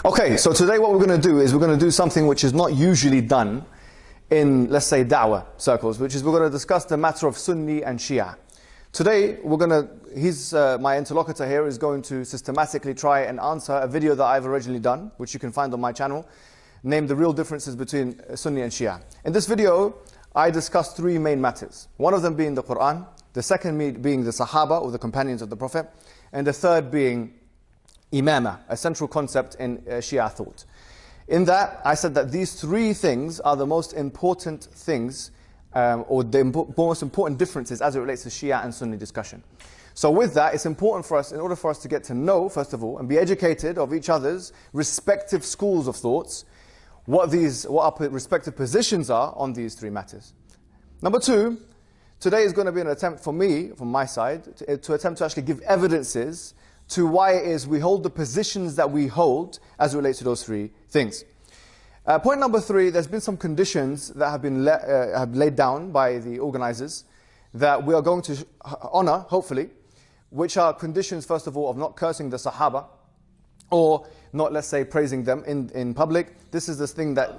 Okay, so today what we're going to do is we're going to do something which is not usually done in, let's say, da'wah circles, which is we're going to discuss the matter of Sunni and Shia. Today, my interlocutor here is going to systematically try and answer a video that I've originally done, which you can find on my channel, named The Real Differences Between Sunni and Shia. In this video, I discussed three main matters. One of them being the Quran, the second being the Sahaba, or the companions of the Prophet, and the third being Imama, a central concept in Shia thought. In that, I said that these three things are the most important things, or the most important differences as it relates to Shia and Sunni discussion. So with that, it's important for us, in order for us to get to know, first of all, and be educated of each other's respective schools of thoughts, what our respective positions are on these three matters. Number two, today is going to be an attempt for me, from my side, to attempt to actually give evidences to why it is we hold the positions that we hold as it relates to those three things. Point number three, there's been some conditions that have been laid down by the organizers that we are going to honor, hopefully, which are conditions, first of all, of not cursing the Sahaba, or not, let's say, praising them in public. This is this thing that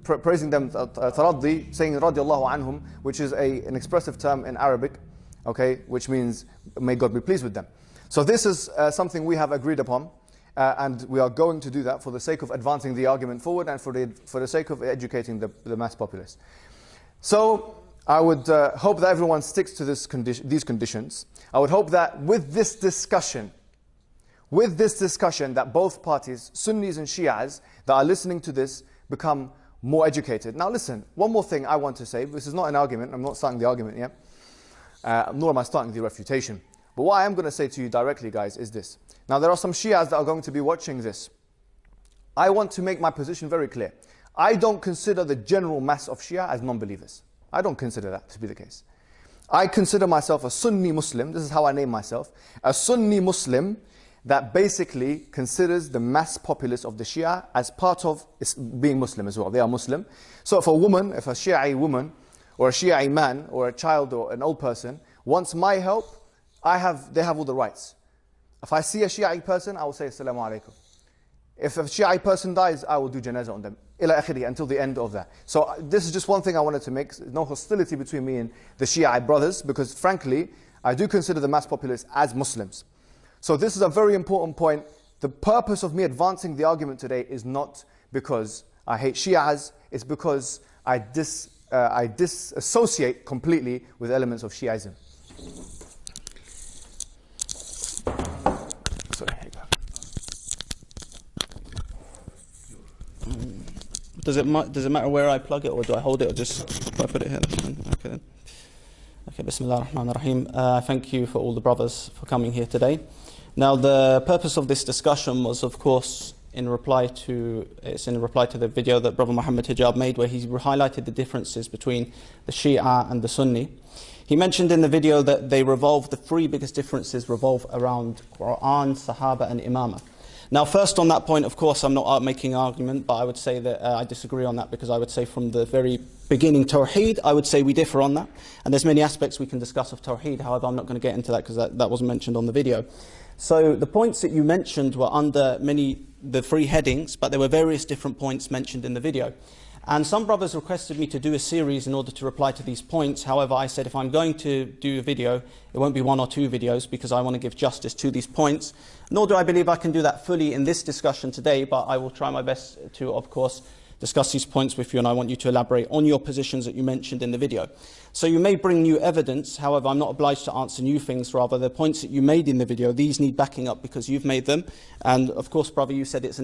praising them, taraddi, saying radiallahu anhum, which is an expressive term in Arabic, okay, which means may God be pleased with them. So this is something we have agreed upon, and we are going to do that for the sake of advancing the argument forward and for the sake of educating the mass populace. So I would hope that everyone sticks to these conditions. I would hope that with this discussion that both parties, Sunnis and Shias, that are listening to this, become more educated. Now listen, one more thing I want to say. This is not an argument. I'm not starting the argument yet. Nor am I starting the refutation. But what I am going to say to you directly, guys, is this. Now, there are some Shias that are going to be watching this. I want to make my position very clear. I don't consider the general mass of Shia as non-believers. I don't consider that to be the case. I consider myself a Sunni Muslim. This is how I name myself. A Sunni Muslim that basically considers the mass populace of the Shia as part of being Muslim as well. They are Muslim. So if a Shi'i woman, or a Shi'i man, or a child, or an old person wants my help, they have all the rights. If I see a Shi'i person, I will say Assalamu alaikum. If a Shi'i person dies, I will do janazah on them. Ila akhiri, until the end of that. So this is just one thing I wanted to make. No hostility between me and the Shi'i brothers, because frankly, I do consider the mass populace as Muslims. So this is a very important point. The purpose of me advancing the argument today is not because I hate Shi'as, it's because I disassociate completely with elements of Shi'ism. Does it matter where I plug it, or do I hold it, or just if I put it here? That's fine. Okay then. Okay, Bismillah ar-Rahman ar-Rahim. Thank you for all the brothers for coming here today. Now, the purpose of this discussion was, of course, in reply to the video that Brother Mohammed Hijab made, where he highlighted the differences between the Shia and the Sunni. He mentioned in the video that the three biggest differences revolve around Quran, Sahaba, and Imama. Now, first on that point, of course, I'm not making an argument, but I would say that I disagree on that, because I would say from the very beginning, Tawheed, I would say we differ on that. And there's many aspects we can discuss of Tawheed, however, I'm not going to get into that because that wasn't mentioned on the video. So the points that you mentioned were under the three headings, but there were various different points mentioned in the video. And some brothers requested me to do a series in order to reply to these points. However, I said if I'm going to do a video, it won't be one or two videos, because I want to give justice to these points. Nor do I believe I can do that fully in this discussion today, but I will try my best to, of course, discuss these points with you, and I want you to elaborate on your positions that you mentioned in the video. So you may bring new evidence, however, I'm not obliged to answer new things. Rather, the points that you made in the video, these need backing up because you've made them. And of course, brother, you said it's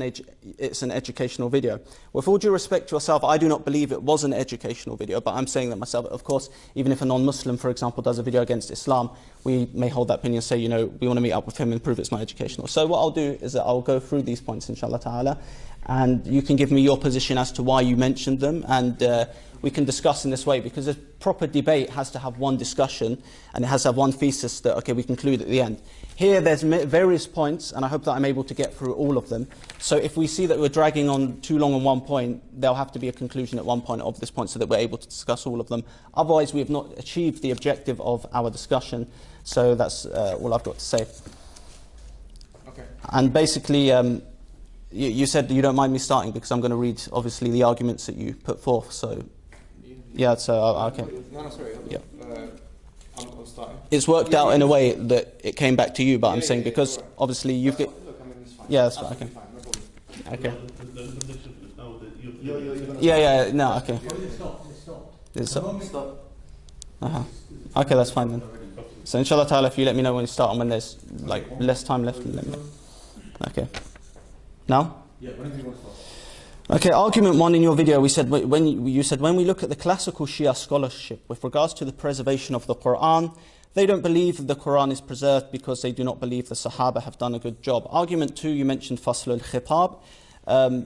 an educational video. With all due respect to yourself, I do not believe it was an educational video, but I'm saying that myself. Of course, even if a non-Muslim, for example, does a video against Islam, we may hold that opinion and say, you know, we want to meet up with him and prove it's not educational. So what I'll do is that I'll go through these points, inshallah ta'ala, and you can give me your position as to why you mentioned them, and we can discuss in this way, because a proper debate has to have one discussion, and it has to have one thesis that, okay, we conclude at the end. Here there's various points, and I hope that I'm able to get through all of them. So if we see that we're dragging on too long on one point, there'll have to be a conclusion at one point of this point so that we're able to discuss all of them. Otherwise, we have not achieved the objective of our discussion. So that's all I've got to say. Okay. And basically, you said you don't mind me starting because I'm going to read, obviously, the arguments that you put forth. So, yeah, so, okay. No, sorry. Yeah. I'm starting. It's worked out in a way that it came back to you, but I'm saying because, obviously, you've got... Look, I mean, it's fine. Yeah, that's fine, okay. Fine, no problem. Okay. Yeah, no, okay. It's stopped. Okay, that's fine then. So inshallah ta'ala, if you let me know when you start and when there's like less time left, let me know. Okay. Now? Yeah, when do you want to start? Okay, argument one in your video, we said when we look at the classical Shia scholarship with regards to the preservation of the Quran, they don't believe the Quran is preserved because they do not believe the Sahaba have done a good job. Argument two, you mentioned Fasl al-Khitab.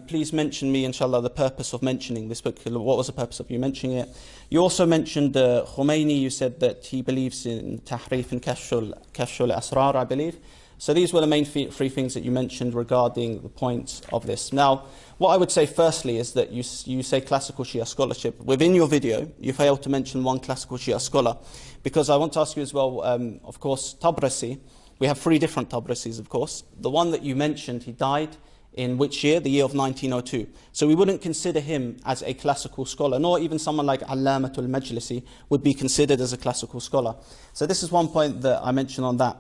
Please mention me, inshallah, the purpose of mentioning this book. What was the purpose of you mentioning it? You also mentioned Khomeini. You said that he believes in Tahrif and Kashful Asrar, I believe. So these were the main three things that you mentioned regarding the points of this. Now, what I would say firstly is that you say classical Shia scholarship. Within your video, you failed to mention one classical Shia scholar. Because I want to ask you as well, of course, Tabrasi. We have three different Tabrasis, of course. The one that you mentioned, he died in which year? The year of 1902. So we wouldn't consider him as a classical scholar, nor even someone like Allamatul Majlisi would be considered as a classical scholar. So this is one point that I mentioned on that.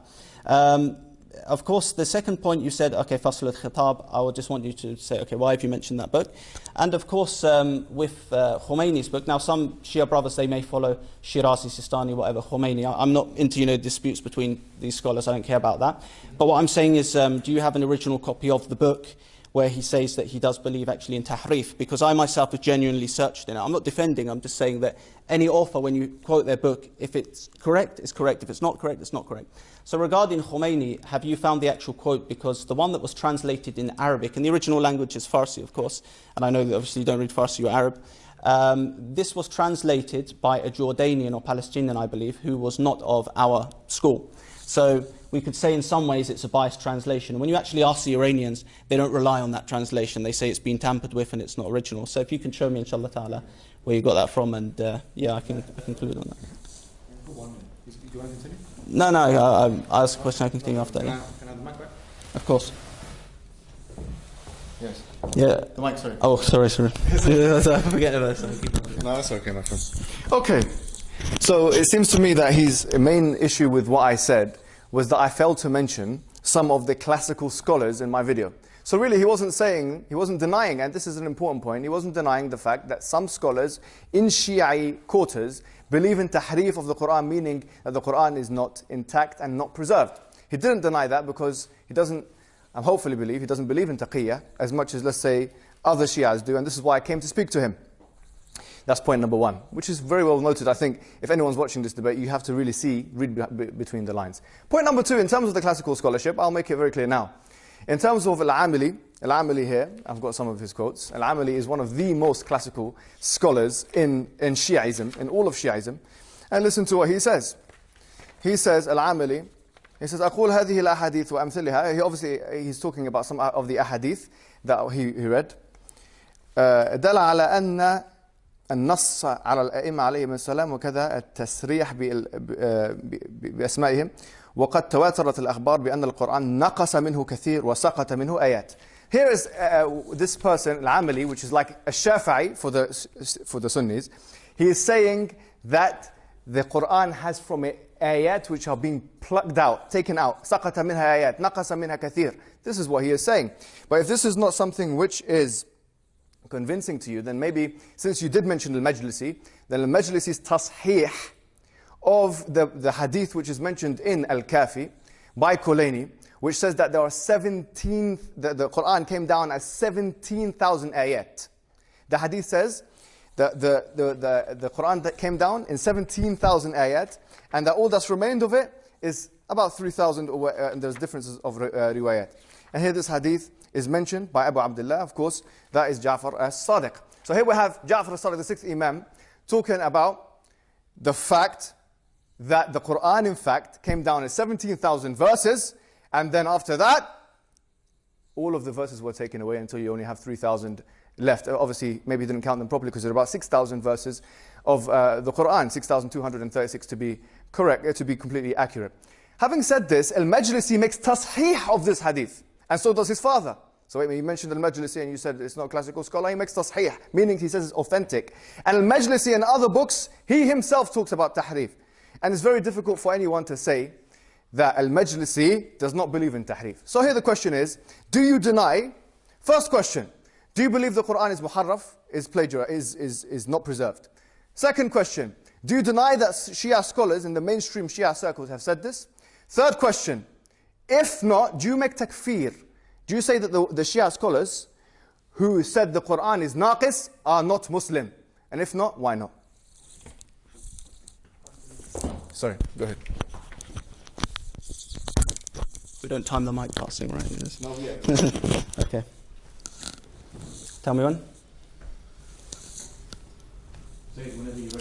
Of course, the second point you said, okay, Fasl al-Khitab, I would just want you to say, okay, why have you mentioned that book? And of course, with Khomeini's book, now some Shia brothers, they may follow Shirazi, Sistani, whatever, Khomeini. I'm not into, disputes between these scholars, I don't care about that. But what I'm saying is, do you have an original copy of the book where he says that he does believe actually in tahrif? Because I myself have genuinely searched in it. I'm not defending, I'm just saying that any author, when you quote their book, if it's correct, it's correct. If it's not correct, it's not correct. So regarding Khomeini, have you found the actual quote? Because the one that was translated in Arabic, and the original language is Farsi, of course, and I know that obviously you don't read Farsi or Arab, this was translated by a Jordanian or Palestinian, I believe, who was not of our school. So we could say in some ways it's a biased translation. When you actually ask the Iranians, they don't rely on that translation. They say it's been tampered with and it's not original. So if you can show me, inshallah ta'ala, where you got that from, and yeah, I can conclude on that. Do you want to continue? No, I ask a question, I can continue after that. Can I have the mic back? Of course. Yes. Yeah. The mic, sorry. Oh, sorry. I forget about that. No, that's okay, my friend. Okay. So it seems to me that his main issue with what I said was that I failed to mention some of the classical scholars in my video. So really he wasn't denying, and this is an important point, he wasn't denying the fact that some scholars in Shia quarters believe in tahrif of the Quran, meaning that the Quran is not intact and not preserved. He didn't deny that because he doesn't, I hopefully believe, he doesn't believe in taqiyya as much as, let's say, other Shias do, and this is why I came to speak to him. That's point number one, which is very well noted. I think if anyone's watching this debate, you have to really read between the lines. Point number two, in terms of the classical scholarship, I'll make it very clear now. In terms of Al-Amili here, I've got some of his quotes. Al-Amili is one of the most classical scholars in Shiaism, in all of Shiaism. And listen to what he says. He says, Al-Amili, he says, أقول هذه الأحاديث وأمثلها. He's talking about some of the ahadith that he read. دل على أن النص على الأئمة عليهم السلام وكذا التصريح بأسمائهم وقد تواترت الأخبار بأن القرآن نقص منه كثير وسقط منه آيات. Here is this person, Al-Amili, which is like a Shafi'i for the Sunnis. He is saying that the Quran has from it ayat which are being plucked out, taken out. سقط منها آيات نقص منها كثير. This is what he is saying. But if this is not something which is convincing to you, then maybe, since you did mention Al-Majlisi, then Al-Majlisi's tashih of the hadith which is mentioned in Al-Kafi by Kulaini, which says that there are the Quran came down as 17,000 ayat. The hadith says that the Quran that came down in 17,000 ayat, and that all that's remained of it is about 3,000, and there's differences of riwayat. And here this hadith is mentioned by Abu Abdullah, of course, that is Ja'far as-Sadiq. So here we have Ja'far as-Sadiq, the sixth Imam, talking about the fact that the Quran, in fact, came down as 17,000 verses, and then after that, all of the verses were taken away until you only have 3,000 left. Obviously, maybe you didn't count them properly because there are about 6,000 verses of the Quran, 6,236 to be correct, to be completely accurate. Having said this, Al-Majlisi makes tashih of this hadith. And so does his father. So wait, he mentioned Al-Majlisi and you said it's not a classical scholar. He makes tasheeh, meaning he says it's authentic. And Al-Majlisi and other books, he himself talks about tahrif. And it's very difficult for anyone to say that Al-Majlisi does not believe in tahrif. So here the question is, do you deny, first question, do you believe the Quran is muharraf, is not preserved? Second question, do you deny that Shia scholars in the mainstream Shia circles have said this? Third question, if not, do you make takfir? Do you say that the Shia scholars who said the Quran is naqis are not Muslim? And if not, why not? Sorry, go ahead. We don't time the mic passing, right? Yes. No, yeah. Okay. Tell me when.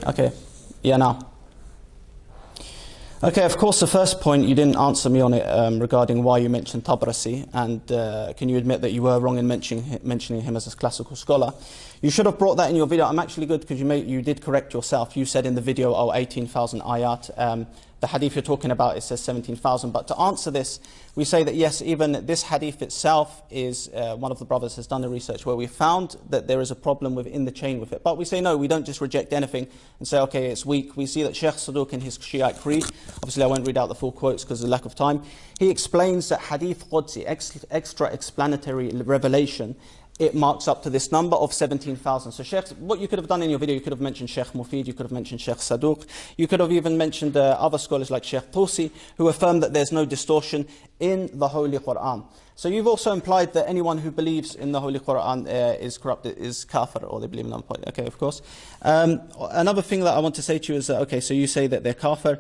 Okay. Yeah, now. Okay, of course, the first point, you didn't answer me on it regarding why you mentioned Tabrasi, and can you admit that you were wrong in mentioning him as a classical scholar? You should have brought that in your video. I'm actually good because you did correct yourself. You said in the video, oh, 18,000 ayat. The hadith you're talking about, it says 17,000. But to answer this, we say that yes, even this hadith itself is, one of the brothers has done the research where we found that there is a problem within the chain with it. But we say no, we don't just reject anything and say, okay, it's weak. We see that Sheikh Saduq in his Shiite Creed, obviously I won't read out the full quotes because of the lack of time, he explains that hadith Qudsi, extra explanatory revelation, it marks up to this number of 17,000. So Sheikh, what you could have done in your video, you could have mentioned Sheikh Mufid, you could have mentioned Sheikh Saduq, you could have even mentioned other scholars like Sheikh Tusi, who affirm that there's no distortion in the Holy Quran. So you've also implied that anyone who believes in the Holy Quran is corrupted, is kafir, or they believe in point. Okay, of course. Another thing that I want to say to you is that, okay, so you say that they're kafir.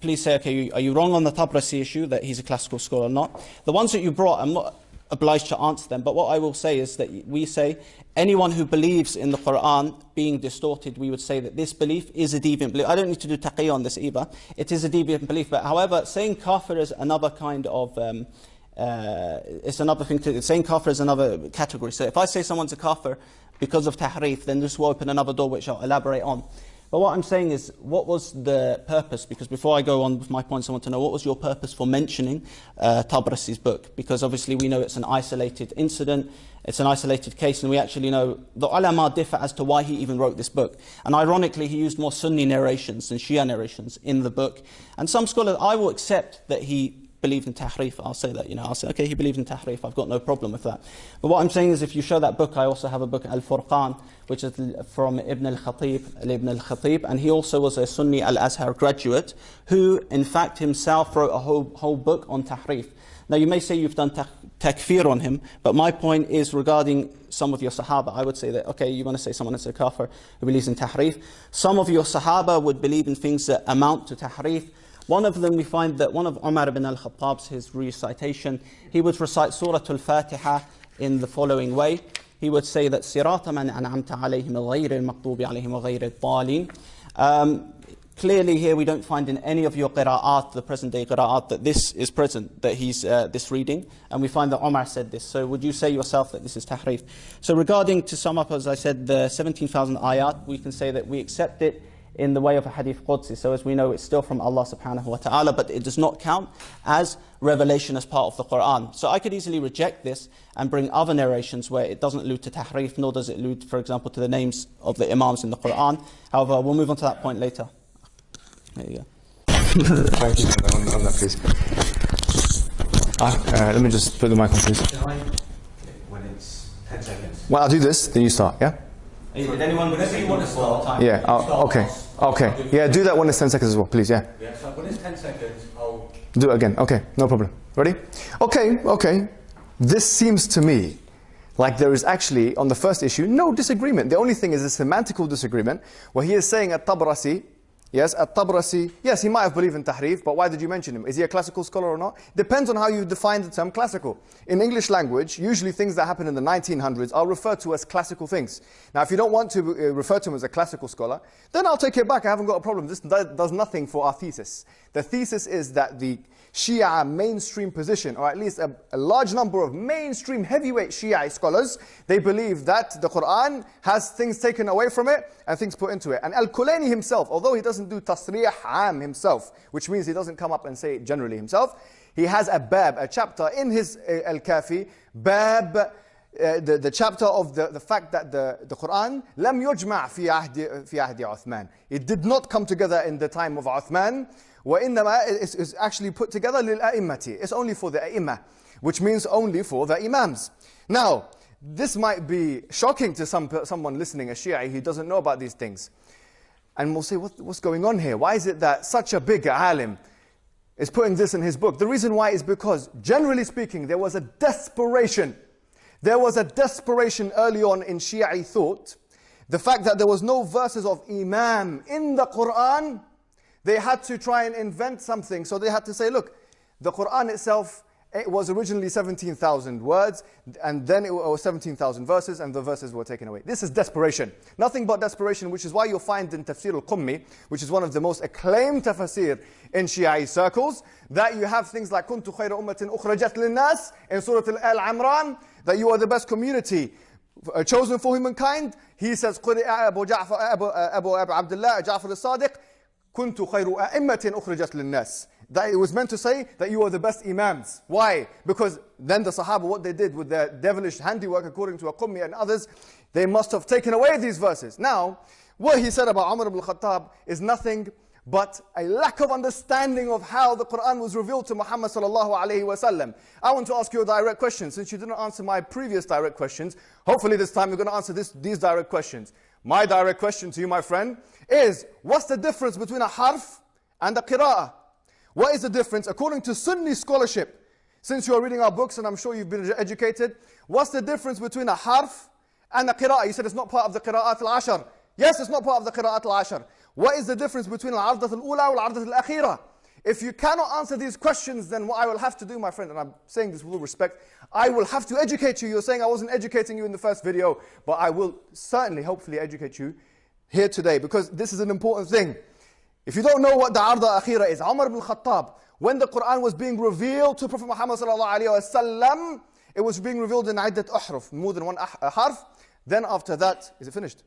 Please say, okay, are you wrong on the Tabrasi issue, that he's a classical scholar or not? The ones that you brought, I'm not obliged to answer them, but what I will say is that we say anyone who believes in the Quran being distorted, we would say that this belief is a deviant belief. I don't need to do taqiyya on this either. It is a deviant belief, but however, saying kafir is another kind of it's another thing to saying kafir is another category. So if I say someone's a kafir because of tahrif, then this will open another door which I'll elaborate on. But what I'm saying is, what was the purpose? Because before I go on with my points, I want to know, what was your purpose for mentioning Tabrasi's book? Because obviously we know it's an isolated incident, it's an isolated case, and we actually know the ulama differ as to why he even wrote this book. And ironically, he used more Sunni narrations than Shia narrations in the book. And some scholars, I will accept that he believed in tahrif. I'll say that, I'll say, okay, he believed in tahrif, I've got no problem with that. But what I'm saying is, if you show that book, I also have a book, Al-Furqan, which is from Ibn al-Khatib, and he also was a Sunni Al-Azhar graduate, who in fact himself wrote a whole book on tahrif. Now you may say you've done takfir on him, but my point is regarding some of your Sahaba. I would say that, okay, you want to say someone is a kafir who believes in tahrif. Some of your Sahaba would believe in things that amount to tahrif. One of them, we find that one of Umar ibn al-Khattab's, his recitation, he would recite Surah Al-Fatiha in the following way. He would say that Sirata man an'amta alayhim ghayri al-maqdubi alayhim wa ghayri al-dhalin. Clearly here we don't find in any of your qira'at, the present day qira'at, that this is present, that he's this reading. And we find that Umar said this. So would you say yourself that this is tahrif? So regarding, to sum up, as I said, the 17,000 ayat, we can say that we accept it in the way of a hadith Qudsi. So as we know, it's still from Allah subhanahu wa ta'ala, but it does not count as revelation as part of the Quran. So I could easily reject this and bring other narrations where it doesn't allude to tahrif, nor does it allude, for example, to the names of the Imams in the Quran. However, we'll move on to that point later. There you go. Thank you on that, please. Let me just put the mic on, please. When it's 10 seconds. Well, I'll do this, then you start, yeah? Did anyone, whenever you want to start time? Yeah, okay. Okay. Yeah, do that when it's 10 seconds as well, please, yeah. Yeah, so when it's 10 seconds, I'll do it again. Okay, no problem. Ready? Okay. This seems to me like there is actually, on the first issue, no disagreement. The only thing is a semantical disagreement, where he is saying At-Tabrasi, yes, At-Tabrasi, yes, he might have believed in tahrif, but why did you mention him? Is he a classical scholar or not? Depends on how you define the term classical. In English language, usually things that happen in the 1900s are referred to as classical things. Now, if you don't want to refer to him as a classical scholar, then I'll take it back, I haven't got a problem. This does nothing for our thesis. The thesis is that the Shia mainstream position, or at least a large number of mainstream heavyweight Shia scholars, they believe that the Quran has things taken away from it and things put into it. And Al-Kulayni himself, although he doesn't do tasrih am himself, which means he doesn't come up and say it generally himself, He has a bab, a chapter in his Al-Kafi, bab, the chapter of the fact that the Quran لم يجمع في عهد عثمان. It did not come together in the time of Uthman. وإنما is actually put together للأئمة. It's only for the A'immah, which means only for the Imams. Now, this might be shocking to someone listening, a Shia, who doesn't know about these things. And we'll say, what's going on here? Why is it that such a big alim is putting this in his book? The reason why is because, generally speaking, there was a desperation. There was a desperation early on in Shia thought. The fact that there was no verses of Imam in the Quran, they had to try and invent something. So they had to say, look, the Quran itself, it was originally 17,000 words, and then it was 17,000 verses, and the verses were taken away. This is desperation. Nothing but desperation, which is why you'll find in Tafsir al-Qummi, which is one of the most acclaimed tafsir in Shia circles, that you have things like كُنْتُ خَيْرَ أُمَّةٍ أُخْرَجَتْ لِلنَّاسِ in Surah Al-Imran, that you are the best community chosen for humankind. He says, قُرِئَ أَبُو Abdullah, Ja'far al-Sadiq, كُنْتُ خَيْرُ أَئِمَّةٍ أُخْرِجَتْ لِلنَّاسِ. That it was meant to say that you are the best imams. Why? Because then the Sahaba, what they did with their devilish handiwork, according to Al-Qummi and others, they must have taken away these verses. Now, what he said about Umar ibn al-Khattab is nothing but a lack of understanding of how the Quran was revealed to Muhammad sallallahu alaihi wasallam. I want to ask you a direct question. Since you didn't answer my previous direct questions, hopefully this time you're going to answer these direct questions. My direct question to you, my friend, is what's the difference between a harf and a qira'ah? What is the difference according to Sunni scholarship? Since you are reading our books and I'm sure you've been educated, what's the difference between a harf and a qira'ah? You said it's not part of the qira'at al-ashar. Yes, it's not part of the qira'at al-ashar. What is the difference between al-ardat al-ula and al-ardat al-akhira? If you cannot answer these questions, then what I will have to do, my friend, and I'm saying this with all respect, I will have to educate you. You're saying I wasn't educating you in the first video, but I will certainly, hopefully educate you here today, because this is an important thing. If you don't know what the arda akhira is, Umar ibn al-Khattab, when the Quran was being revealed to Prophet Muhammad sallallahu alaihi wasallam, it was being revealed in iddat uhruf, more than one harf. Then after that, is it finished?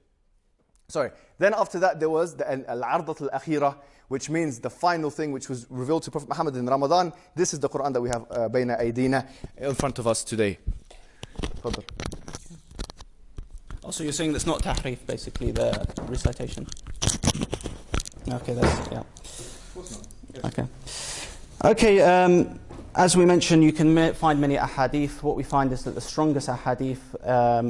Sorry. Then after that, there was the al-ardat al-akhira, which means the final thing which was revealed to Prophet Muhammad in Ramadan. This is the Quran that we have bayna aydina, in front of us today. Also, you're saying that's not tahrif, basically, the recitation. Okay, that's, yeah. Of course not. Yes. Okay. Okay, as we mentioned, you can find many ahadith. What we find is that the strongest ahadith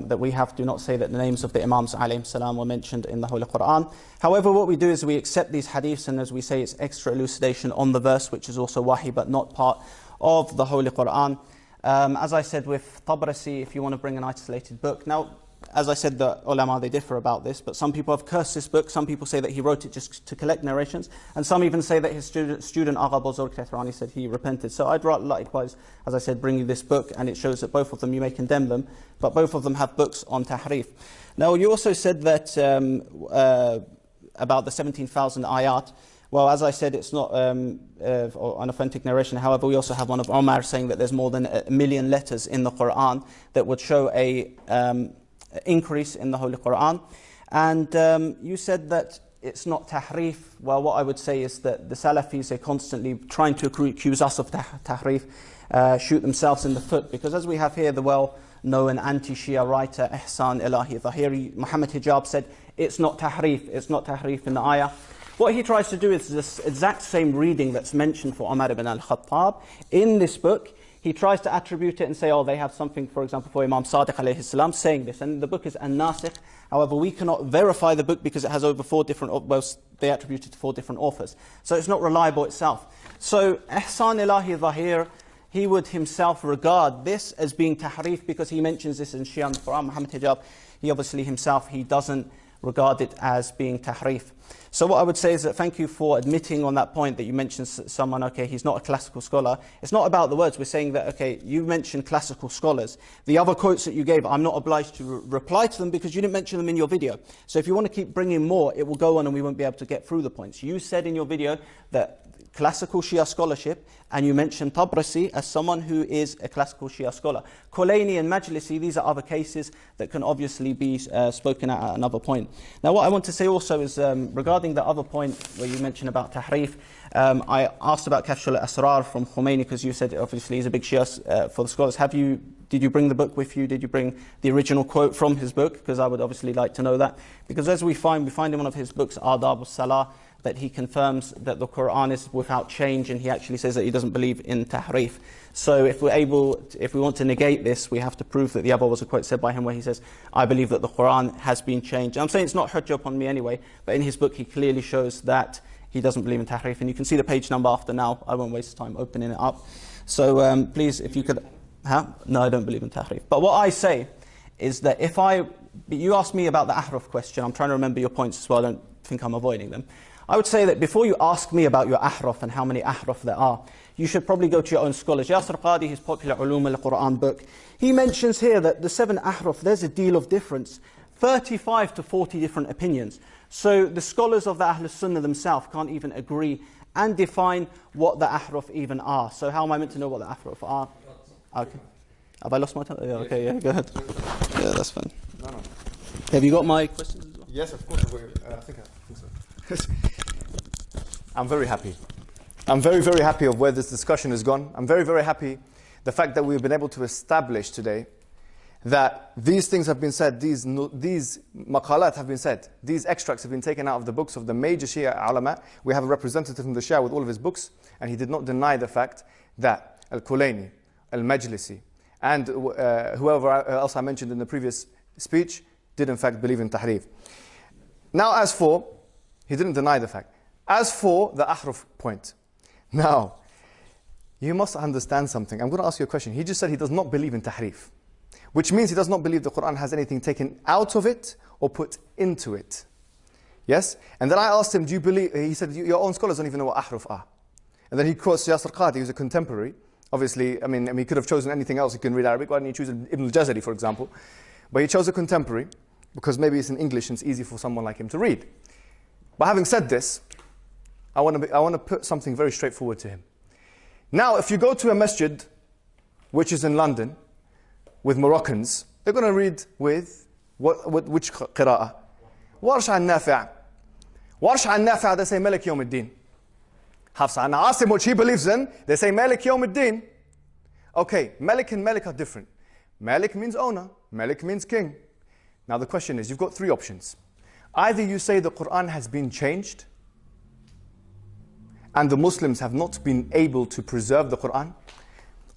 that we have do not say that the names of the Imams Alaihissalam were mentioned in the Holy Quran. However, what we do is we accept these hadiths, and as we say, it's extra elucidation on the verse, which is also wahi, but not part of the Holy Quran. As I said with Tabrasi, if you want to bring an isolated book. Now, as I said, the ulama, they differ about this, but some people have cursed this book. Some people say that he wrote it just to collect narrations, and some even say that his student Agha Bozorg Tethrani said he repented. So I'd likewise, as I said, bring you this book, and it shows that both of them, you may condemn them, but both of them have books on tahrif. Now, you also said that about the 17,000 ayat. Well, as I said, it's not an authentic narration. However, we also have one of Umar saying that there's more than 1 million letters in the Quran that would show a increase in the Holy Quran. And you said that it's not tahrif. Well, what I would say is that the Salafis are constantly trying to accuse us of tahrif, shoot themselves in the foot, because as we have here the well-known anti-Shia writer Ihsan Ilahi Zahiri, Muhammad Hijab, said it's not tahrif in the ayah. What he tries to do is this exact same reading that's mentioned for Umar ibn al-Khattab in this book. He tries to attribute it and say, oh, they have something, for example, for Imam Sadiq Alaihissalam saying this. And the book is An-Nasikh. However, we cannot verify the book because it has over 4 different, well, they attribute it to 4 different authors. So it's not reliable itself. So Ihsan Ilahi Zahir, he would himself regard this as being tahrif because he mentions this in Shia and Quran. Muhammad Hijab, he obviously himself, he doesn't regard it as being tahrif. So what I would say is that thank you for admitting on that point that you mentioned someone, okay, he's not a classical scholar. It's not about the words. We're saying that, okay, you mentioned classical scholars. The other quotes that you gave, I'm not obliged to reply to them because you didn't mention them in your video. So if you want to keep bringing more, it will go on and we won't be able to get through the points. You said in your video that classical Shia scholarship, and you mention Tabrasi as someone who is a classical Shia scholar. Kulaini and Majlisi, these are other cases that can obviously be spoken at another point. Now what I want to say also is regarding the other point where you mentioned about Tahrif, I asked about Kashf al-Asrar from Khomeini because you said obviously he's a big Shia for the scholars. Did you bring the book with you? Did you bring the original quote from his book? Because I would obviously like to know that. Because as we find in one of his books, Adab al-Salah, that he confirms that the Quran is without change, and he actually says that he doesn't believe in tahrif. So if we want to negate this, we have to prove that the other was a quote said by him where he says, I believe that the Quran has been changed. And I'm saying it's not hujjah upon me anyway, but in his book he clearly shows that he doesn't believe in tahrif. And you can see the page number after now. I won't waste time opening it up. So please, if you could... No, I don't believe in tahrif. But what I say is that you asked me about the ahraf question. I'm trying to remember your points as well. I don't think I'm avoiding them. I would say that before you ask me about your ahraf and how many ahraf there are, you should probably go to your own scholars. Yasir Qadi, his popular Ulum al-Quran book, he mentions here that the 7 ahraf, there's a deal of difference. 35 to 40 different opinions. So the scholars of the Ahlul Sunnah themselves can't even agree and define what the ahraf even are. So how am I meant to know what the ahraf are? Okay. Have I lost my time? Yeah, okay, yeah, go ahead. Yeah, that's fine. No. Have you got my questions as well? Yes, of course. I think so. I'm very happy. I'm very, very happy of where this discussion has gone. I'm very, very happy the fact that we've been able to establish today that these things have been said, these maqalat have been said, these extracts have been taken out of the books of the major Shia ulama. We have a representative from the Shia with all of his books, and he did not deny the fact that Al-Kulaini, Al-Majlisi, and whoever else I mentioned in the previous speech did in fact believe in tahrif. Now he didn't deny the fact. As for the ahraf point, now, you must understand something. I'm going to ask you a question. He just said he does not believe in tahrif, which means he does not believe the Quran has anything taken out of it or put into it. Yes? And then I asked him, do you believe, he said, your own scholars don't even know what ahraf are. And then he quotes Yasir Qadi, who's a contemporary. Obviously, I mean, he could have chosen anything else. He can read Arabic. Why didn't he choose Ibn al-Jazari, for example? But he chose a contemporary because maybe it's in English and it's easy for someone like him to read. But having said this, I want to put something very straightforward to him. Now, if you go to a masjid, which is in London, with Moroccans, they're going to read with which qira'ah? Warsh an-Nafi'. Warsh an-Nafi', they say Malik Yawm ad-Din. Hafsa an Asim, which he believes in, they say Malik Yawm ad-Din. Okay, Malik and Malik are different. Malik means owner, Malik means king. Now the question is, you've got 3 options. Either you say the Quran has been changed, and the Muslims have not been able to preserve the Quran,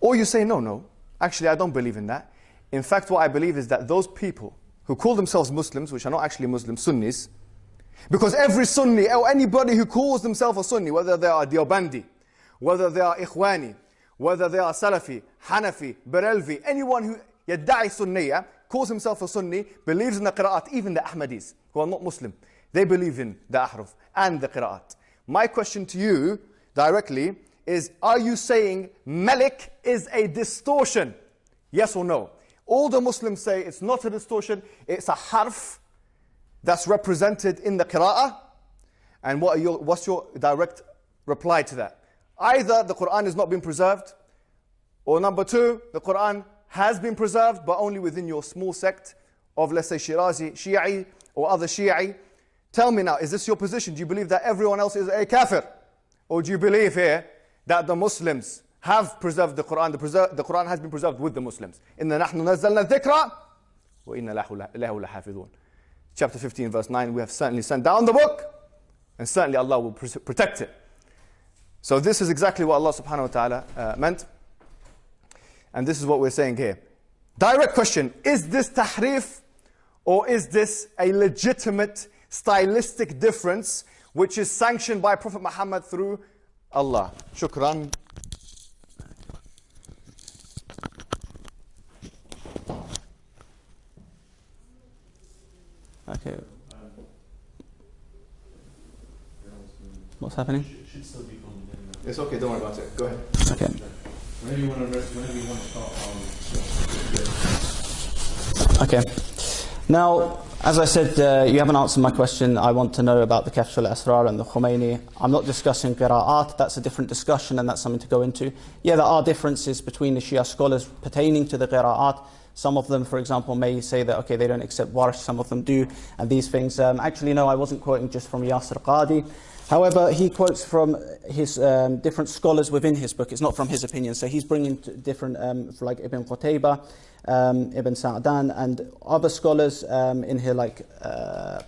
or you say, no, actually I don't believe in that. In fact, what I believe is that those people who call themselves Muslims, which are not actually Muslims, Sunnis, because every Sunni, or anybody who calls themselves a Sunni, whether they are Deobandi, whether they are Ikhwani, whether they are Salafi, Hanafi, Barelvi, anyone who yadda'i Sunniya, calls himself a Sunni, believes in the Qira'at, even the Ahmadis, who are not Muslim, they believe in the Ahruf and the Qira'at. My question to you, directly, is, are you saying Malik is a distortion? Yes or no? All the Muslims say it's not a distortion, it's a harf that's represented in the qira'ah. And what's your direct reply to that? Either the Quran has not been preserved, or number 2, the Quran has been preserved, but only within your small sect of, let's say, Shirazi, Shi'i, or other Shi'i. Tell me now, is this your position? Do you believe that everyone else is a kafir? Or do you believe here that the Muslims have preserved the Quran, the Quran has been preserved with the Muslims? إِنَّا نَحْنُ نَزَّلْنَا الذِّكْرَ وَإِنَّا لَهُ لَحَافِظُونَ. Chapter 15, verse 9, we have certainly sent down the book, and certainly Allah will protect it. So this is exactly what Allah subhanahu wa ta'ala meant. And this is what we're saying here. Direct question, is this tahrif, or is this a legitimate stylistic difference which is sanctioned by Prophet Muhammad through Allah? Shukran. Okay. What's happening? It's okay, don't worry about it. Go ahead. Okay. Whenever you want to start, Okay. Now, as I said, you haven't answered my question. I want to know about the Kashf al-Asrar and the Khomeini. I'm not discussing qira'at. That's a different discussion and that's something to go into. Yeah, there are differences between the Shia scholars pertaining to the qira'at. Some of them, for example, may say that, okay, they don't accept Warsh, some of them do, and these things. Actually, no, I wasn't quoting just from Yasir Qadi. However, he quotes from his different scholars within his book. It's not from his opinion. So he's bringing different, like Ibn Qutaybah, Ibn Sa'dan, and other scholars in here like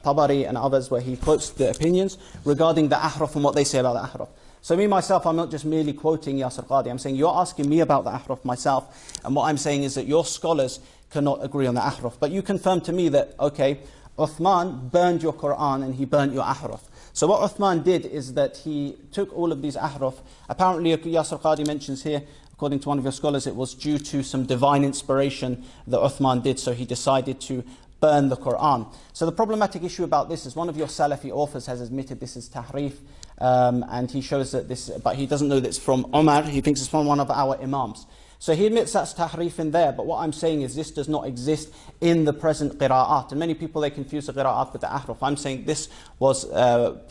Tabari and others, where he quotes the opinions regarding the Ahraf and what they say about the Ahraf. So me, myself, I'm not just merely quoting Yasir Qadi. I'm saying you're asking me about the Ahraf myself, and what I'm saying is that your scholars cannot agree on the Ahraf. But you confirm to me that, okay, Uthman burned your Quran and he burnt your Ahraf. So what Uthman did is that he took all of these Ahraf. Apparently, Yasir Qadi mentions here, according to one of your scholars, it was due to some divine inspiration that Uthman did, so he decided to burn the Quran. So the problematic issue about this is one of your Salafi authors has admitted this is tahrif, and he shows that this, but he doesn't know that it's from Umar, he thinks it's from one of our Imams. So he admits that's tahrif in there, but what I'm saying is this does not exist in the present qira'at. And many people, they confuse the qira'at with the ahraf. I'm saying this was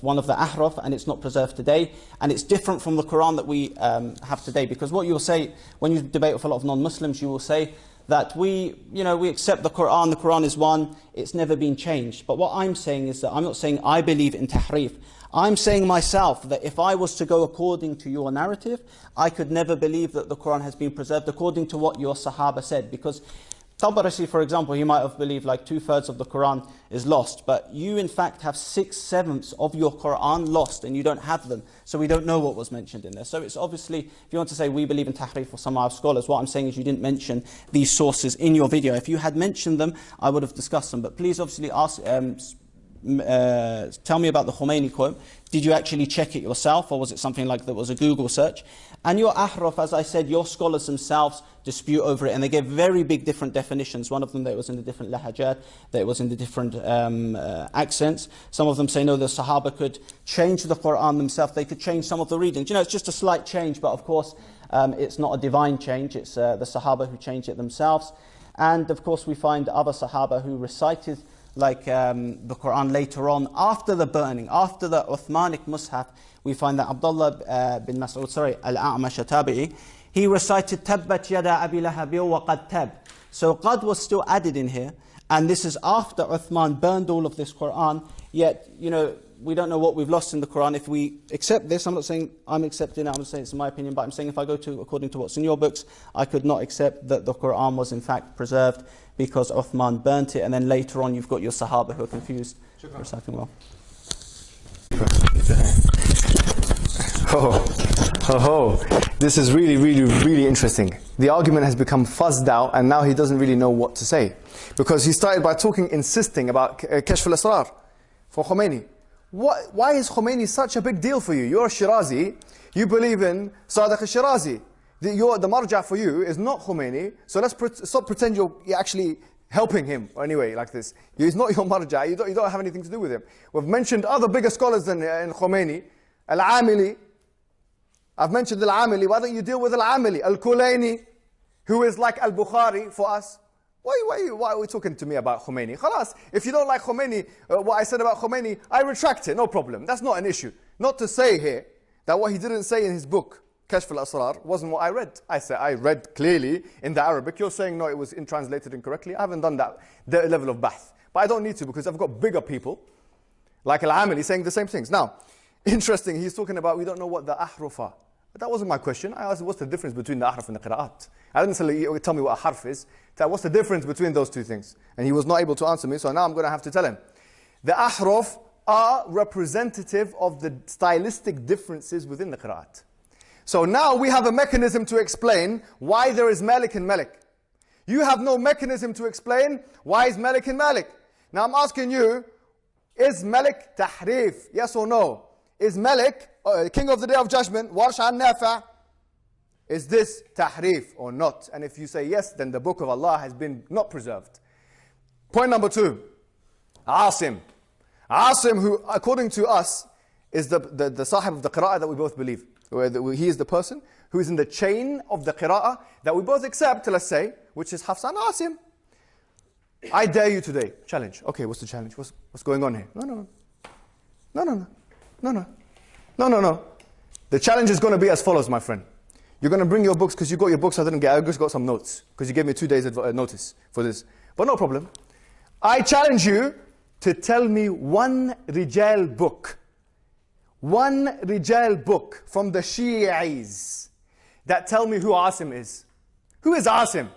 one of the ahraf and it's not preserved today. And it's different from the Quran that we have today. Because what you will say, when you debate with a lot of non-Muslims, you will say that we accept the Quran is one, it's never been changed. But what I'm saying is that I'm not saying I believe in tahrif. I'm saying myself that if I was to go according to your narrative, I could never believe that the Quran has been preserved according to what your Sahaba said. Because Tabarasi, for example, he might have believed like 2/3 of the Quran is lost. But you in fact have 6/7 of your Quran lost and you don't have them. So we don't know what was mentioned in there. So it's obviously, if you want to say we believe in tahrif or some of our scholars, what I'm saying is you didn't mention these sources in your video. If you had mentioned them, I would have discussed them. But please obviously ask, tell me about the Khomeini quote. Did you actually check it yourself, or was it something like that was a Google search? And your ahraf, as I said, your scholars themselves dispute over it, and they give very big different definitions. One of them, that it was in the different lahajat, that it was in the different accents. Some of them say, no, the Sahaba could change the Quran themselves. They could change some of the readings. You know, it's just a slight change, but of course, it's not a divine change. It's the Sahaba who changed it themselves. And of course, we find other Sahaba who recited like the Quran later on, after the burning, after the Uthmanic Mus'haf. We find that Abdullah bin Mas'ud, Al-A'mash Tabi'i, he recited Tabbat yada abi lahabi wa qad tab. So qad was still added in here, and this is after Uthman burned all of this Quran. Yet, you know, we don't know what we've lost in the Quran. If we accept this, I'm not saying I'm accepting it, I'm saying it's my opinion, but I'm saying if I go to according to what's in your books, I could not accept that the Quran was in fact preserved because Uthman burnt it, and then later on you've got your Sahaba who are confused. Reciting well. This is really, really, really interesting. The argument has become fuzzed out, and now he doesn't really know what to say. Because he started by insisting about Kashf al-Asrar for Khomeini. Why is Khomeini such a big deal for you? You're a Shirazi, you believe in Sadiq al-Shirazi. The marja for you is not Khomeini, so let's stop pretend you're actually helping him, or anyway, like this. He's not your marja, you don't have anything to do with him. We've mentioned other bigger scholars than in Khomeini. Al-Amili, I've mentioned Al-Amili, why don't you deal with Al-Amili? Al-Kulaini, who is like Al-Bukhari for us. Why are we talking to me about Khomeini? Khalas, if you don't like Khomeini, what I said about Khomeini, I retract it, no problem. That's not an issue. Not to say here that what he didn't say in his book, Kashf al-Asrar, wasn't what I read. I said I read clearly in the Arabic. You're saying no, it was translated incorrectly. I haven't done that level of bahth. But I don't need to, because I've got bigger people, like Al-Amili, saying the same things. Now, interesting, he's talking about we don't know what the ahruf are. But that wasn't my question. I asked what's the difference between the ahruf and the qira'at. I didn't say tell me what a harf is. What's the difference between those two things? And he was not able to answer me, so now I'm going to have to tell him. The ahruf are representative of the stylistic differences within the qira'at. So now we have a mechanism to explain why there is Malik and Malik. You have no mechanism to explain why is Malik and Malik. Now I'm asking you, is Malik tahrif? Yes or no? Is Malik, King of the Day of Judgment, Warsh al-Nafi', is this tahrif or not? And if you say yes, then the book of Allah has been not preserved. Point number 2, Asim. Asim, who according to us is the sahib of the qira'ah that we both believe. He is the person who is in the chain of the qira'ah that we both accept, let's say, which is Hafs and Asim. I dare you today. Challenge. Okay, what's the challenge? What's going on here? No. The challenge is going to be as follows, my friend. You're going to bring your books, because you got your books I didn't get. I just got some notes, because you gave me 2 days notice for this. But no problem. I challenge you to tell me one Rijal book. One Rijal book from the Shi'is that tell me who Asim is. Who is Asim?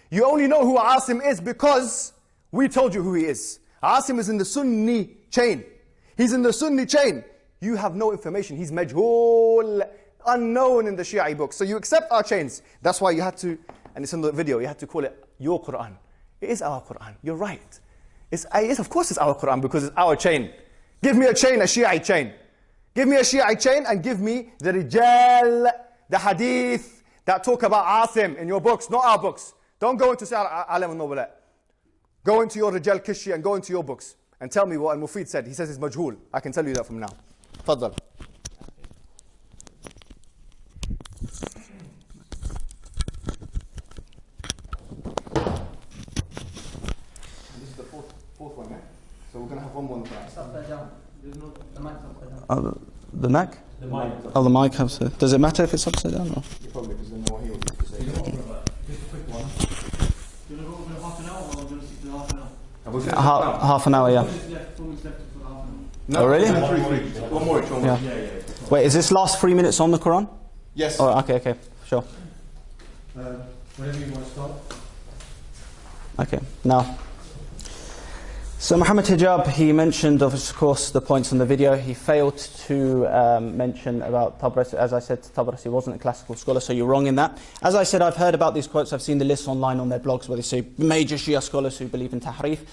You only know who Asim is because we told you who he is. Asim is in the Sunni chain. He's in the Sunni chain. You have no information. He's majhul, unknown in the Shia books. So you accept our chains. That's why you had to, and it's in the video, you had to call it your Quran. It is our Quran. You're right. Yes, of course it's our Quran because it's our chain. Give me a chain, a Shia chain. Give me a Shia chain and give me the Rijal, the Hadith that talk about Asim in your books, not our books. Don't go into Alam al-Nubulat. Go into your Rijal Kishi and go into your books and tell me what Al-Mufid said. He says it's majhul. I can tell you that from now. Faddal. This is the fourth one, eh? So we're going to have one more. It's upside down. There's no, the mic's upside down. Oh, the Mac? The mic. Oh, the mic upside. Does it matter if it's upside down? Or? You probably, because then no one here will be to say. Just a quick one. Do you want to go for half an hour or do you want to stick to half an hour? Half an hour, yeah. 4 minutes left for half an hour. No, Oh, really? Three. One more each. Yeah. Wait, is this last 3 minutes on the Quran? Yes. Oh, okay, sure. Whenever you want to start. Okay, now. So Muhammad Hijab, he mentioned, of course, the points on the video. He failed to mention about Tabrasi. As I said, Tabrasi wasn't a classical scholar, so you're wrong in that. As I said, I've heard about these quotes. I've seen the lists online on their blogs where they say major Shia scholars who believe in tahrif.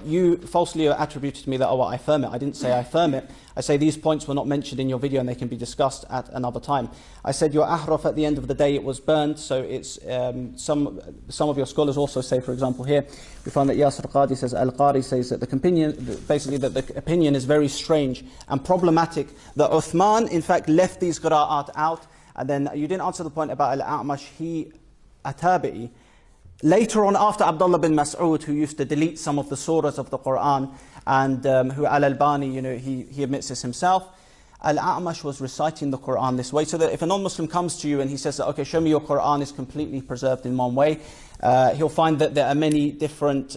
You falsely attributed to me that, I affirm it. I didn't say I affirm it. I say these points were not mentioned in your video and they can be discussed at another time. I said your ahraf, at the end of the day, it was burned, so it's some of your scholars also say, for example, here, we find that Yasir Qadi says, Al-Qari says that the opinion is very strange and problematic, that Uthman, in fact, left these qira'at out. And then you didn't answer the point about Al-A'mash, he, Atabi'i. Later on, after Abdullah bin Mas'ud, who used to delete some of the surahs of the Quran, and who Al-Albani, he admits this himself, Al-A'mash was reciting the Quran this way, so that if a non-Muslim comes to you and he says, okay, show me your Quran is completely preserved in one way, he'll find that there are many different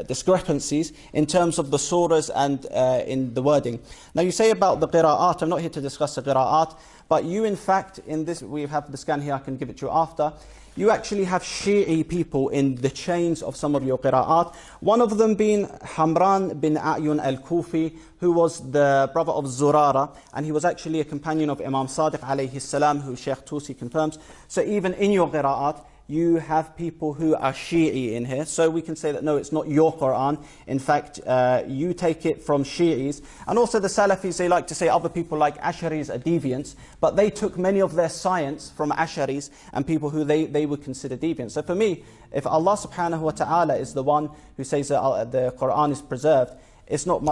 discrepancies in terms of the surahs and in the wording. Now you say about the qira'at, I'm not here to discuss the qira'at, but you in fact, in this, we have the scan here, I can give it to you after, you actually have Shi'i people in the chains of some of your qira'at. One of them being Hamran bin A'yun al-Kufi, who was the brother of Zurara, and he was actually a companion of Imam Sadiq Alaihissalam, who Sheikh Tusi confirms. So even in your qira'at, you have people who are Shi'i in here. So we can say that no, it's not your Quran. In fact, you take it from Shi'is. And also the Salafis, they like to say other people like Asharis are deviants, but they took many of their science from Asharis and people who they would consider deviants. So for me, if Allah subhanahu wa ta'ala is the one who says that the Quran is preserved, it's not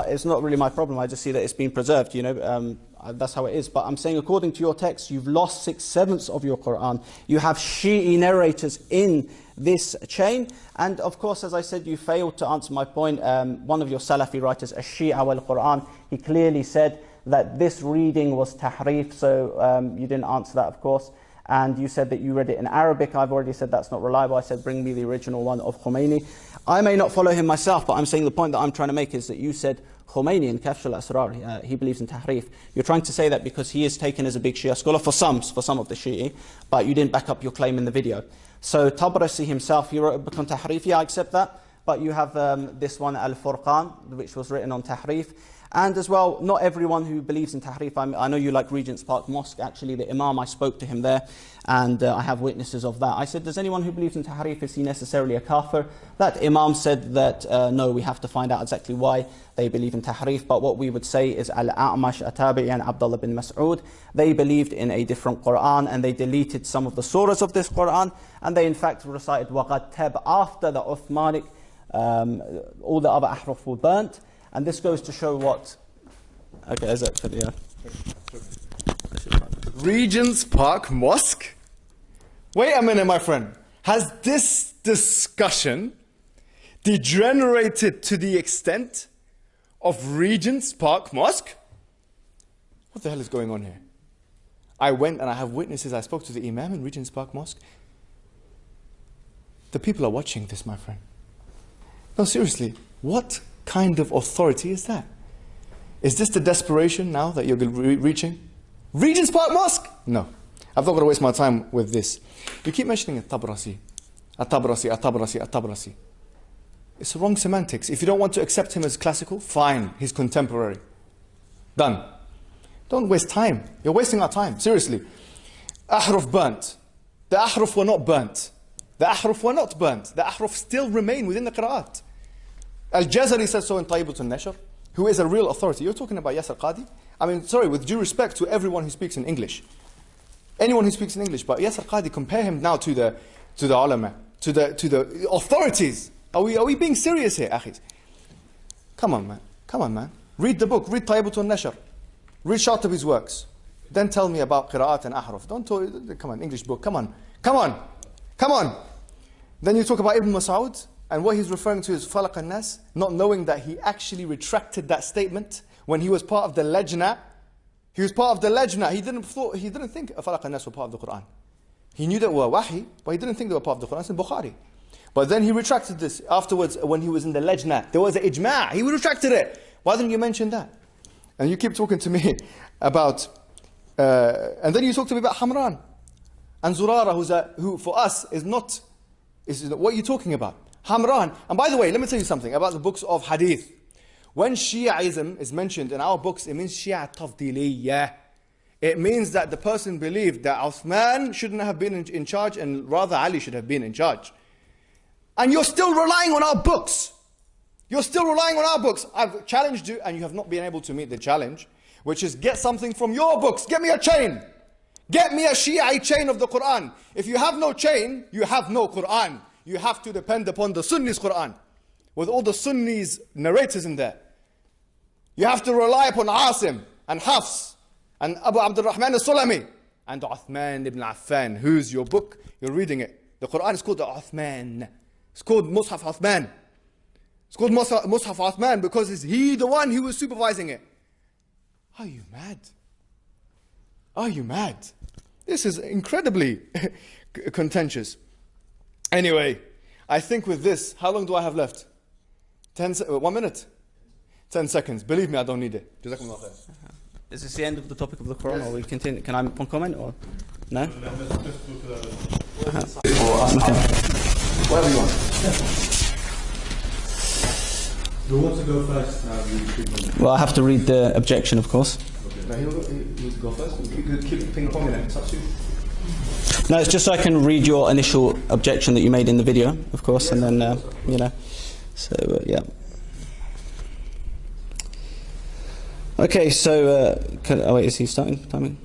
really my problem. I just see that it's been preserved, that's how it is. But I'm saying according to your text, you've lost 6/7 of your Quran. You have Shi'i narrators in this chain. And of course, as I said, you failed to answer my point. One of your Salafi writers, Ash-Shi'a wal-Quran, he clearly said that this reading was tahrif. So you didn't answer that, of course. And you said that you read it in Arabic. I've already said that's not reliable. I said, bring me the original one of Khomeini. I may not follow him myself, but I'm saying the point that I'm trying to make is that you said Khomeini in Kashf al-Asrar, he believes in tahrif. You're trying to say that because he is taken as a big Shia scholar for some of the Shi'i, but you didn't back up your claim in the video. So Tabrasi himself, he wrote a book on tahrif. Yeah, I accept that. But you have this one, Al-Furqan, which was written on tahrif. And as well, not everyone who believes in tahrif, I know you like Regent's Park Mosque, actually the Imam, I spoke to him there, and I have witnesses of that. I said, does anyone who believes in tahrif, is he necessarily a kafir? That Imam said that, no, we have to find out exactly why they believe in tahrif, but what we would say is Al-A'mash, Atabi'i and Abdullah bin Mas'ud, they believed in a different Quran, and they deleted some of the surahs of this Quran, and they in fact recited Waqad Tab after the Uthmanic, all the other ahruf were burnt. And this goes to show what... Okay, is that... Yeah. Regent's Park Mosque? Wait a minute, my friend. Has this discussion Degenerated to the extent of Regent's Park Mosque? What the hell is going on here? I went and I have witnesses. I spoke to the Imam in Regent's Park Mosque. The people are watching this, my friend. No, seriously, what kind of authority is that? Is this the desperation now that you're reaching? Regent's Park Mosque? No. I've not got to waste my time with this. You keep mentioning At-Tabrasi. At-Tabrasi, At-Tabrasi, At-Tabrasi. It's wrong semantics. If you don't want to accept him as classical, fine, he's contemporary. Done. Don't waste time. You're wasting our time, seriously. Ahruf burnt. The Ahruf were not burnt. The Ahruf were not burnt. The Ahruf still remain within the Qira'at. Al-Jazari says so in Tayyibat al-Nashr, who is a real authority. You're talking about Yasir Qadi? I mean, sorry, with due respect to everyone who speaks in English. Anyone who speaks in English, but Yasir Qadi, compare him now to the ulama, to the authorities. Are we being serious here, akhis? Come on, man. Come on, man. Read the book. Read Tayyibat al-Nashr. Read Shatibi's works. Then tell me about Qira'at and Ahruf. Don't talk, come on, English book. Come on. Come on. Come on. Then you talk about Ibn Mas'ud, and what he's referring to is Falaq al-Nas, not knowing that he actually retracted that statement when he was part of the Lajna. He was part of the Lajna. He didn't think Falaq al-Nas were part of the Quran. He knew that were Wahi, but he didn't think they were part of the Quran. It's in Bukhari. But then he retracted this afterwards when he was in the Lajna. There was an ijma'. He retracted it. Why didn't you mention that? And you keep talking to me about, and then you talk to me about Hamran and Zurara, who for us is not what you're talking about. Hamran. And by the way, let me tell you something about the books of Hadith. When Shiaism is mentioned in our books, it means Shia Tafdiliyah. It means that the person believed that Uthman shouldn't have been in charge and rather Ali should have been in charge. And you're still relying on our books. You're still relying on our books. I've challenged you and you have not been able to meet the challenge, which is get something from your books. Get me a chain. Get me a Shia chain of the Quran. If you have no chain, you have no Quran. You have to depend upon the Sunnis Quran, with all the Sunnis narrators in there. You have to rely upon Asim and Hafs and Abu Abdurrahman al-Sulami and Uthman ibn Affan. Who's your book? You're reading it. The Quran is called the Uthman. It's called Mus'haf Uthman. It's called Mus'haf Uthman because it's he the one who was supervising it. Are you mad? Are you mad? This is incredibly contentious. Anyway, I think with this, how long do I have left? 1 minute? 10 seconds. Believe me, I don't need it. Jazakumullah khair. Is this the end of the topic of the Quran, or we continue? Can I one comment, or no? Whatever you want. Who wants to go first? Well, I have to read the objection, of course. Okay. No, he'll go first. Keep ping-ponging it. It's up to you. No, it's just so I can read your initial objection that you made in the video, of course, yes, and then, you know. So, yeah. Okay, so, oh wait, is he starting timing?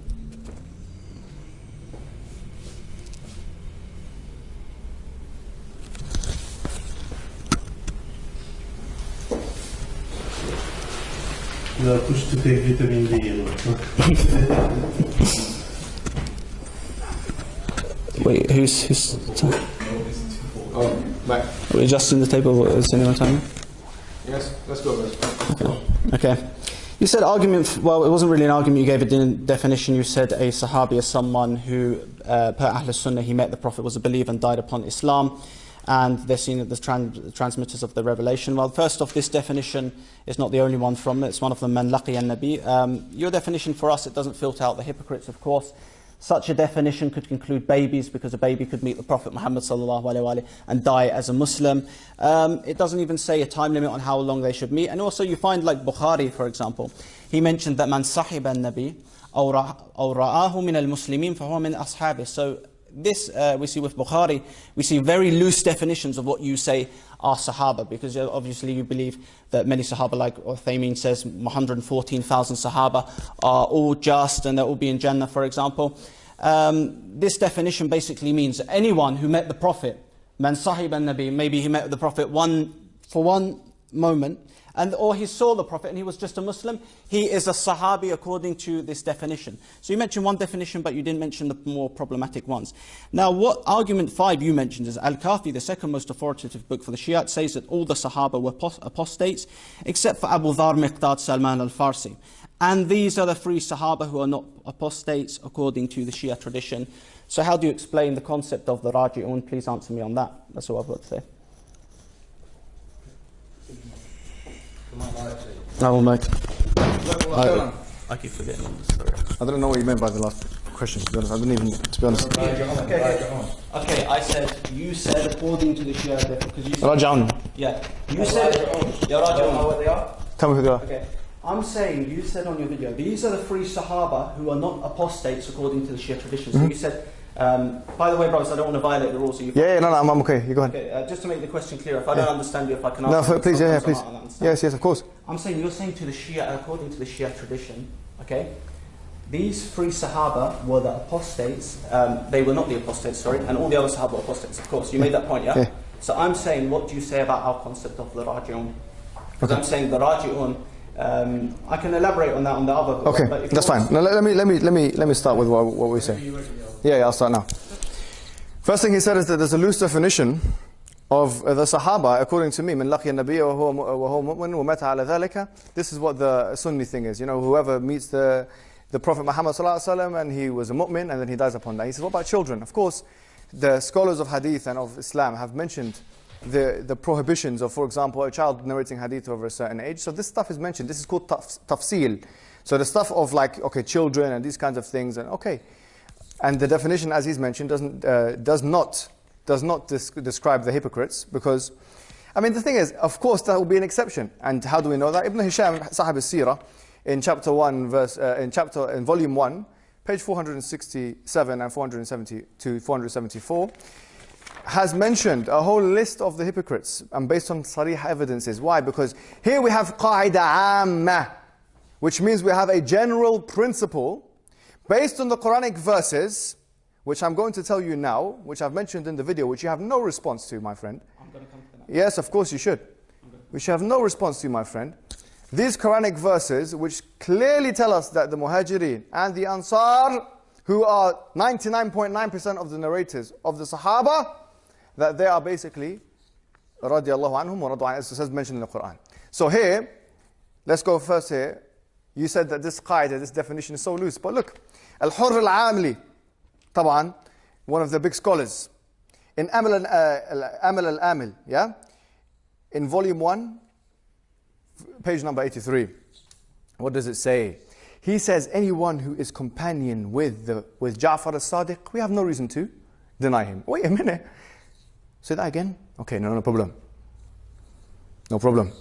You are pushed to take vitamin D. Wait, who's Oh, back. are we adjusting the table? Is anyone timing? Yes, let's go first. Okay. You said argument, well, it wasn't really an argument, you gave a definition. You said a Sahabi is someone who, per Ahl Sunnah, he met the Prophet, was a believer and died upon Islam, and they're seen as the transmitters of the revelation. Well, first off, this definition is not the only one from it. It's one of them, Man Laqiya Nabi. Your definition for us, it doesn't filter out the hypocrites, of course. Such a definition could include babies, because a baby could meet the Prophet Muhammad sallallahu alaihi wasallam and die as a Muslim. It doesn't even say a time limit on how long they should meet. And also you find, like Bukhari, for example, he mentioned that man sahib al-nabi aw ra'ahu min al-muslimin fahuwa min ashabih. So this we see with Bukhari, we see very loose definitions of what you say are Sahaba, because obviously you believe that many Sahaba, like Uthaymeen says, 114,000 Sahaba are all just and they'll all be in Jannah, for example. This definition basically means anyone who met the Prophet, man sahib al-nabi, maybe he met the Prophet for one moment, or he saw the Prophet and he was just a Muslim, he is a Sahabi according to this definition. So you mentioned one definition, but you didn't mention the more problematic ones. Now, what argument 5 you mentioned is Al-Kafi, the second most authoritative book for the Shia, says that all the Sahaba were apostates, except for Abu Dhar, Miqdad, Salman al-Farsi. And these are the 3 Sahaba who are not apostates according to the Shia tradition. So how do you explain the concept of the Raji'un? Please answer me on that. That's all I've got to say. No, mate. I keep forgetting on the story. I don't know what you meant by the last question, to be honest. I didn't even, to be honest. Okay, I said, you said according to the Shia, because you said... Raja'un. Yeah. You said... Yeah, Raja'un. What they are? Tell me who they are. Okay. I'm saying, you said on your video, these are the 3 Sahaba who are not apostates according to the Shia tradition. So you said... by the way, brothers, I don't want to violate the rules. So No, I'm okay. You go ahead. Okay, just to make the question clear, if I don't understand you, if I can ask... No, please, please. Yes, of course. I'm saying, you're saying to the Shia, according to the Shia tradition, okay, these 3 Sahaba were the apostates, they were not the apostates, sorry, and all the other Sahaba were apostates, of course. You made that point, yeah? So I'm saying, what do you say about our concept of the Raji'un? Because I'm saying the Raji'un, I can elaborate on that on the other... Okay, that's fine. Now, let me start with what we say. Yeah, I'll start now. First thing he said is that there's a loose definition of the Sahaba, according to me. من لقي النبي وهو مؤمن ومات على ذلك. This is what the Sunni thing is. You know, whoever meets the Prophet Muhammad sallallahu alaihi wasallam and he was a mu'min and then he dies upon that. He says, what about children? Of course, the scholars of Hadith and of Islam have mentioned the prohibitions of, for example, a child narrating Hadith over a certain age. So this stuff is mentioned. This is called tafsil. So the stuff of like, okay, children and these kinds of things, and okay. And the definition, as he's mentioned, does not describe the hypocrites, because, I mean, the thing is, of course, that will be an exception. And how do we know that? Ibn Hisham, Sahib al-Sirah, in chapter 1, in volume 1, page 467 and 470 to 474, has mentioned a whole list of the hypocrites, and based on sarih evidences. Why? Because here we have qaida amma, which means we have a general principle based on the Quranic verses, which I'm going to tell you now, which I've mentioned in the video, which you have no response to, my friend. I'm going to come to that. Yes, of course you should. We should have no response to, my friend. These Quranic verses, which clearly tell us that the Muhajirin and the Ansar, who are 99.9% of the narrators of the Sahaba, that they are basically radiyallahu anhum wa radu anhum, as it says mentioned in the Quran. So here, let's go first here. You said that this qaida, this definition is so loose. But look, Al-Hurr al-Amili, طبعا, one of the big scholars, in Amal al-Amil, yeah? In volume 1, page number 83. What does it say? He says, anyone who is companion with Ja'far as-Sadiq, we have no reason to deny him. Wait a minute. Say that again? Okay, no problem. No problem.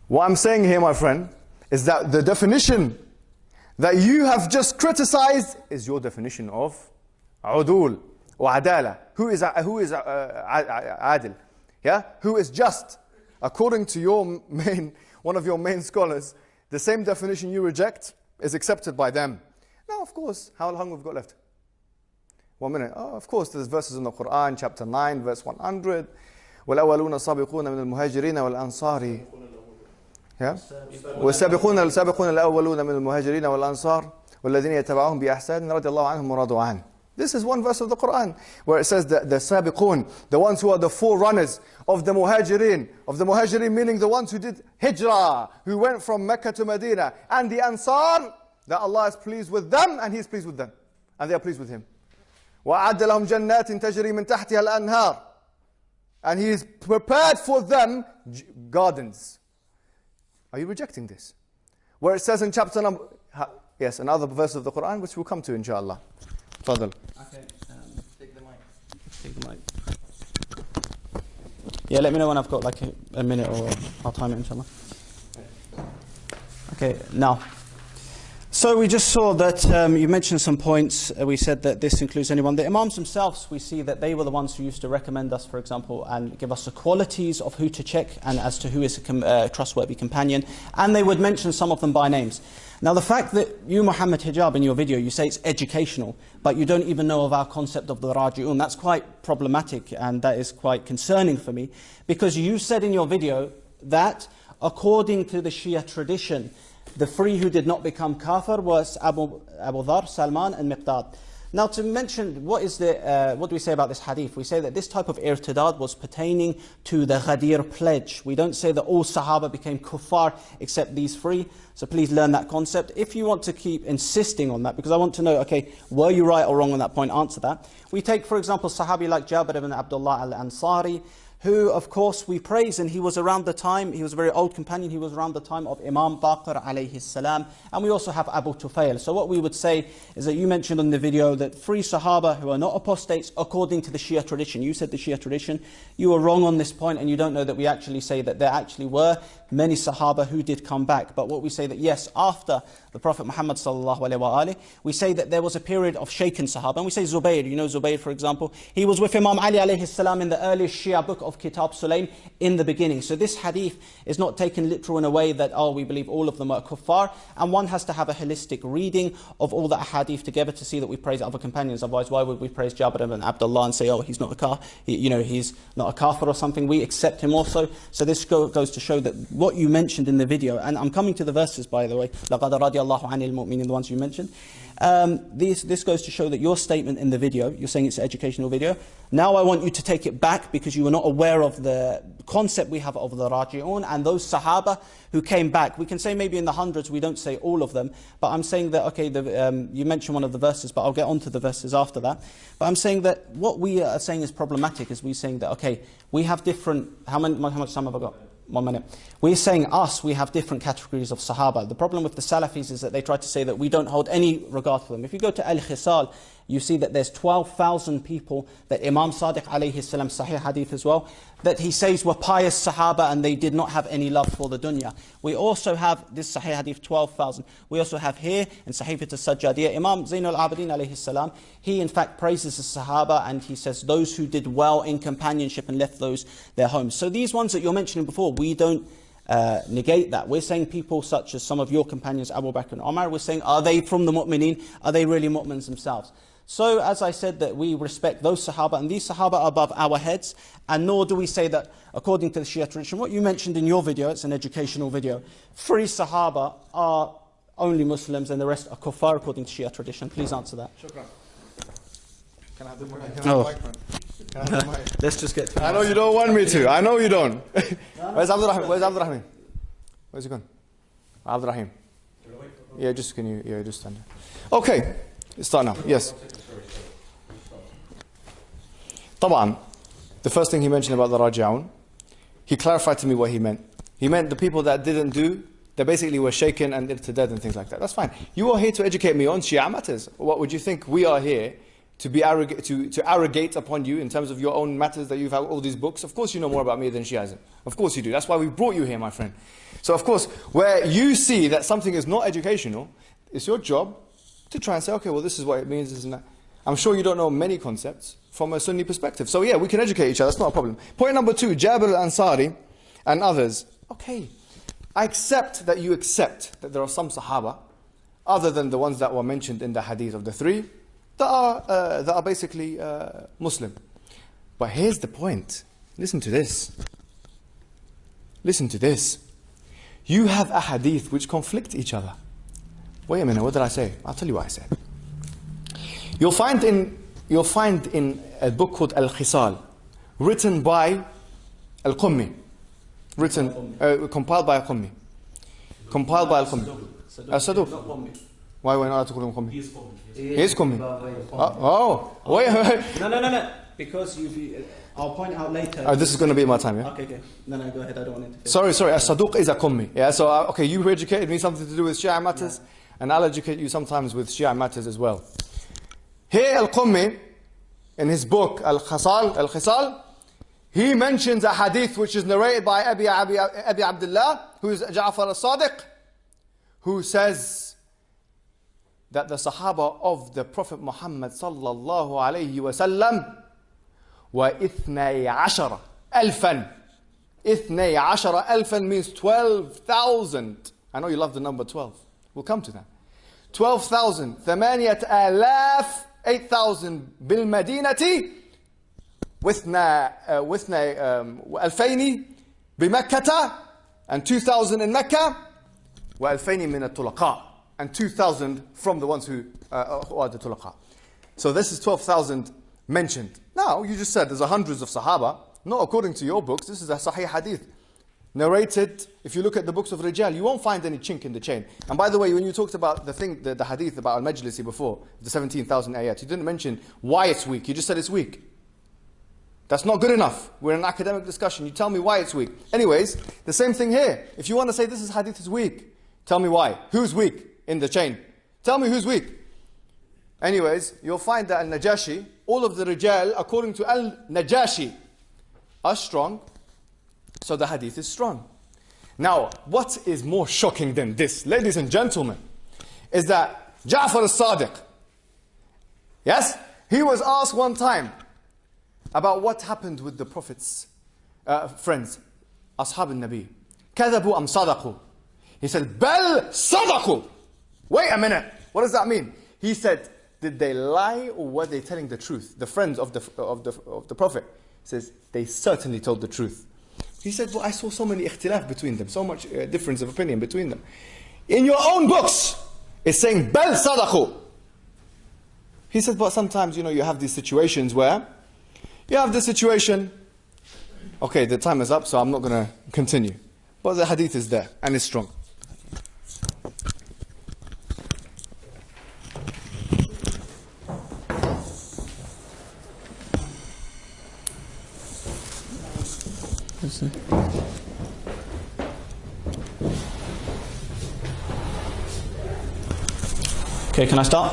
What I'm saying here, my friend, is that the definition that you have just criticized is your definition of udul or adala. Who is adil? Yeah? Who is just? According to your one of your main scholars, the same definition you reject is accepted by them. Now, of course, how long we've got left? 1 minute. Oh, of course, there's verses in the Quran, chapter 9, verse 100. وَالْأَوَّلُونَ الصَّابِقُونَ مِنَ الْمُهَاجِرِينَ وَالْأَنصَارِ. Yeah? والسابقون الأولون من المهاجرين والأنصار والذين يتبعهم بإحسان رضي الله عنهم ورضوا عنه. This is one verse of the Quran where it says that the sabiqun, the ones who are the forerunners of the muhajirin meaning the ones who did hijrah, who went from Mecca to Medina, and the Ansar, that Allah is pleased with them and He is pleased with them, and they are pleased with Him. وَأَعَدَّ لَهُمْ جَنَّاتٍ تَجْرِي مِنْ تَحْتِهَا الْأَنْهَارِ, and He is prepared for them gardens. Are you rejecting this? Where it says in chapter number... Yes, another verse of the Quran, which we'll come to, inshallah. Fadl. Okay, take the mic. Take the mic. Yeah, let me know when I've got like a minute, or I'll time it, inshallah. Okay, now. So we just saw that you mentioned some points. We said that this includes anyone. The Imams themselves, we see that they were the ones who used to recommend us, for example, and give us the qualities of who to check and as to who is a trustworthy companion. And they would mention some of them by names. Now the fact that you, Mohammed Hijab, in your video, you say it's educational, but you don't even know of our concept of the Raji'un, that's quite problematic, and that is quite concerning for me. Because you said in your video that according to the Shia tradition, the three who did not become kafir was Abu Dhar, Salman and Miqdad. Now to mention, what do we say about this hadith? We say that this type of irtidad was pertaining to the Ghadir pledge. We don't say that all Sahaba became kuffar except these three. So please learn that concept. If you want to keep insisting on that, because I want to know, okay, were you right or wrong on that point, answer that. We take, for example, Sahabi like Jabir ibn Abdullah al-Ansari, who, of course, we praise, and he was around the time, he was a very old companion, he was around the time of Imam Baqir, Alaihissalam, and we also have Abu Tufail. So what we would say is that you mentioned in the video that three Sahaba who are not apostates according to the Shia tradition. You said the Shia tradition. You were wrong on this point, and you don't know that we actually say that there actually were many Sahaba who did come back. But what we say that, yes, after the Prophet Muhammad sallallahu alaihi wasallam, we say that there was a period of shaken Sahaba. And we say Zubayr, you know Zubayr, for example, he was with Imam Ali Alaihissalam in the earliest Shia book of Kitab Sulaim in the beginning. So this hadith is not taken literal in a way that, oh, we believe all of them are kuffar, and one has to have a holistic reading of all the hadith together to see that we praise other companions. Otherwise, why would we praise Jabir ibn Abdullah and say, oh, he's not a kafir, he's not a kafir or something? We accept him also. So this goes to show that what you mentioned in the video, and I'm coming to the verses, by the way, لَقَدْ رَضِيَ اللَّهُ عَنِ الْمُؤْمِنِينَ, the ones you mentioned. This goes to show that your statement in the video, you're saying it's an educational video. Now I want you to take it back because you were not aware of the concept we have of the Raji'un and those Sahaba who came back. We can say maybe in the hundreds, we don't say all of them, but I'm saying that, okay, you mentioned one of the verses, but I'll get onto the verses after that. But I'm saying that what we are saying is problematic is we're saying that, okay, we have different, how much time have I got? 1 minute. We're saying we have different categories of Sahaba. The problem with the Salafis is that they try to say that we don't hold any regard for them. If you go to Al-Khisal, you see that there's 12,000 people that Imam Sadiq alayhi salam, Sahih Hadith as well, that he says were pious Sahaba and they did not have any love for the dunya. We also have this Sahih Hadith 12,000. We also have here in Sahifat al-Sajjadiyah, Imam Zain al-Abidin alayhi salam, he in fact praises the Sahaba and he says those who did well in companionship and left those their homes. So these ones that you're mentioning before, we don't negate that. We're saying people such as some of your companions, Abu Bakr and Umar, we're saying, are they from the mu'mineen? Are they really mu'mins themselves? So, as I said, that we respect those Sahaba, and these Sahaba are above our heads, and nor do we say that, according to the Shia tradition, what you mentioned in your video, it's an educational video, 3 Sahaba are only Muslims and the rest are kuffar according to Shia tradition. Please answer that. Shukran. Can I have the microphone? Can I have the mic? Let's just get to it. I know you don't want me to. I know you don't. Where's Abdurrahim? Where's Abdurrahim? Where's he gone? Abdurrahim. Yeah, just stand there. Okay, start now. Yes. طبعا, the first thing he mentioned about the Raji'un, he clarified to me what he meant. He meant the people that didn't do, they basically were shaken and irtidad and things like that. That's fine. You are here to educate me on Shia matters. What would you think we are here to be to arrogate upon you in terms of your own matters that you've had all these books? Of course you know more about me than Shiaism. Of course you do. That's why we brought you here, my friend. So of course, where you see that something is not educational, it's your job to try and say, okay, well this is what it means, this and that. I'm sure you don't know many concepts from a Sunni perspective. So yeah, we can educate each other, that's not a problem. Point number 2, Jabir al-Ansari and others. Okay, I accept that you accept that there are some Sahaba, other than the ones that were mentioned in the hadith of the 3, that are basically Muslim. But here's the point. Listen to this. Listen to this. You have a hadith which conflict each other. Wait a minute, what did I say? I'll tell you what I said. You'll find in a book called Al-Khisal, written by Al-Qummi, compiled by Al-Qummi. Compiled by Al-Qummi. Al-Saduq. Why not allowed to call him Qummi? He is Qummi. Oh, wait. No. Because I'll point out later. This is going to be my time, yeah? Okay. No, go ahead. I don't want to interfere. Sorry. Al-Saduq is a Qummi. Yeah, so, okay, you educated me something to do with Shia matters, and I'll educate you sometimes with Shia matters as well. Here, Al-Qummi, in his book, Al-Khisal, he mentions a hadith which is narrated by Abi Abdullah, who is Ja'far al-Sadiq, who says that the Sahaba of the Prophet Muhammad sallallahu alayhi wasallam were 12 ألفاً. 12 ألفاً means 12,000. I know you love the number 12. We'll come to that. 12,000. 8,000 8,000 بالمدينة واثنين 2000 بمكة and 2,000 in Mecca, وَأَلْفَيْنِ مِنَ الطُّلَقَاءِ, and 2,000 from the ones who are the tulaqa. So this is 12,000 mentioned. Now, you just said there's hundreds of Sahaba, not according to your books. This is a Sahih Hadith. Narrated, if you look at the books of Rijal, you won't find any chink in the chain. And by the way, when you talked about the Hadith about Al-Majlisi before, the 17,000 ayat, you didn't mention why it's weak. You just said it's weak. That's not good enough. We're in an academic discussion. You tell me why it's weak. Anyways, the same thing here. If you want to say this is Hadith is weak, tell me why. Who's weak in the chain? Tell me who's weak. Anyways, you'll find that Al-Najashi, all of the Rijal, according to Al-Najashi, are strong. So the hadith is strong. Now, what is more shocking than this, ladies and gentlemen, is that Ja'far al-Sadiq, yes, he was asked one time about what happened with the Prophet's friends, Ashab al-Nabi. كَذَبُوا أَمْ صَدَقُوا. He said, بَلْ صَدَقُوا. Wait a minute, what does that mean? He said, did they lie or were they telling the truth? The friends of the Prophet. He says, they certainly told the truth. He said, well, I saw so many ikhtilaf between them, so much difference of opinion between them. In your own books, it's saying, bal sadaqu. He said, but sometimes, you have these situations where, you have the situation, okay, the time is up, so I'm not going to continue. But the hadith is there, and it's strong. Okay, can I start?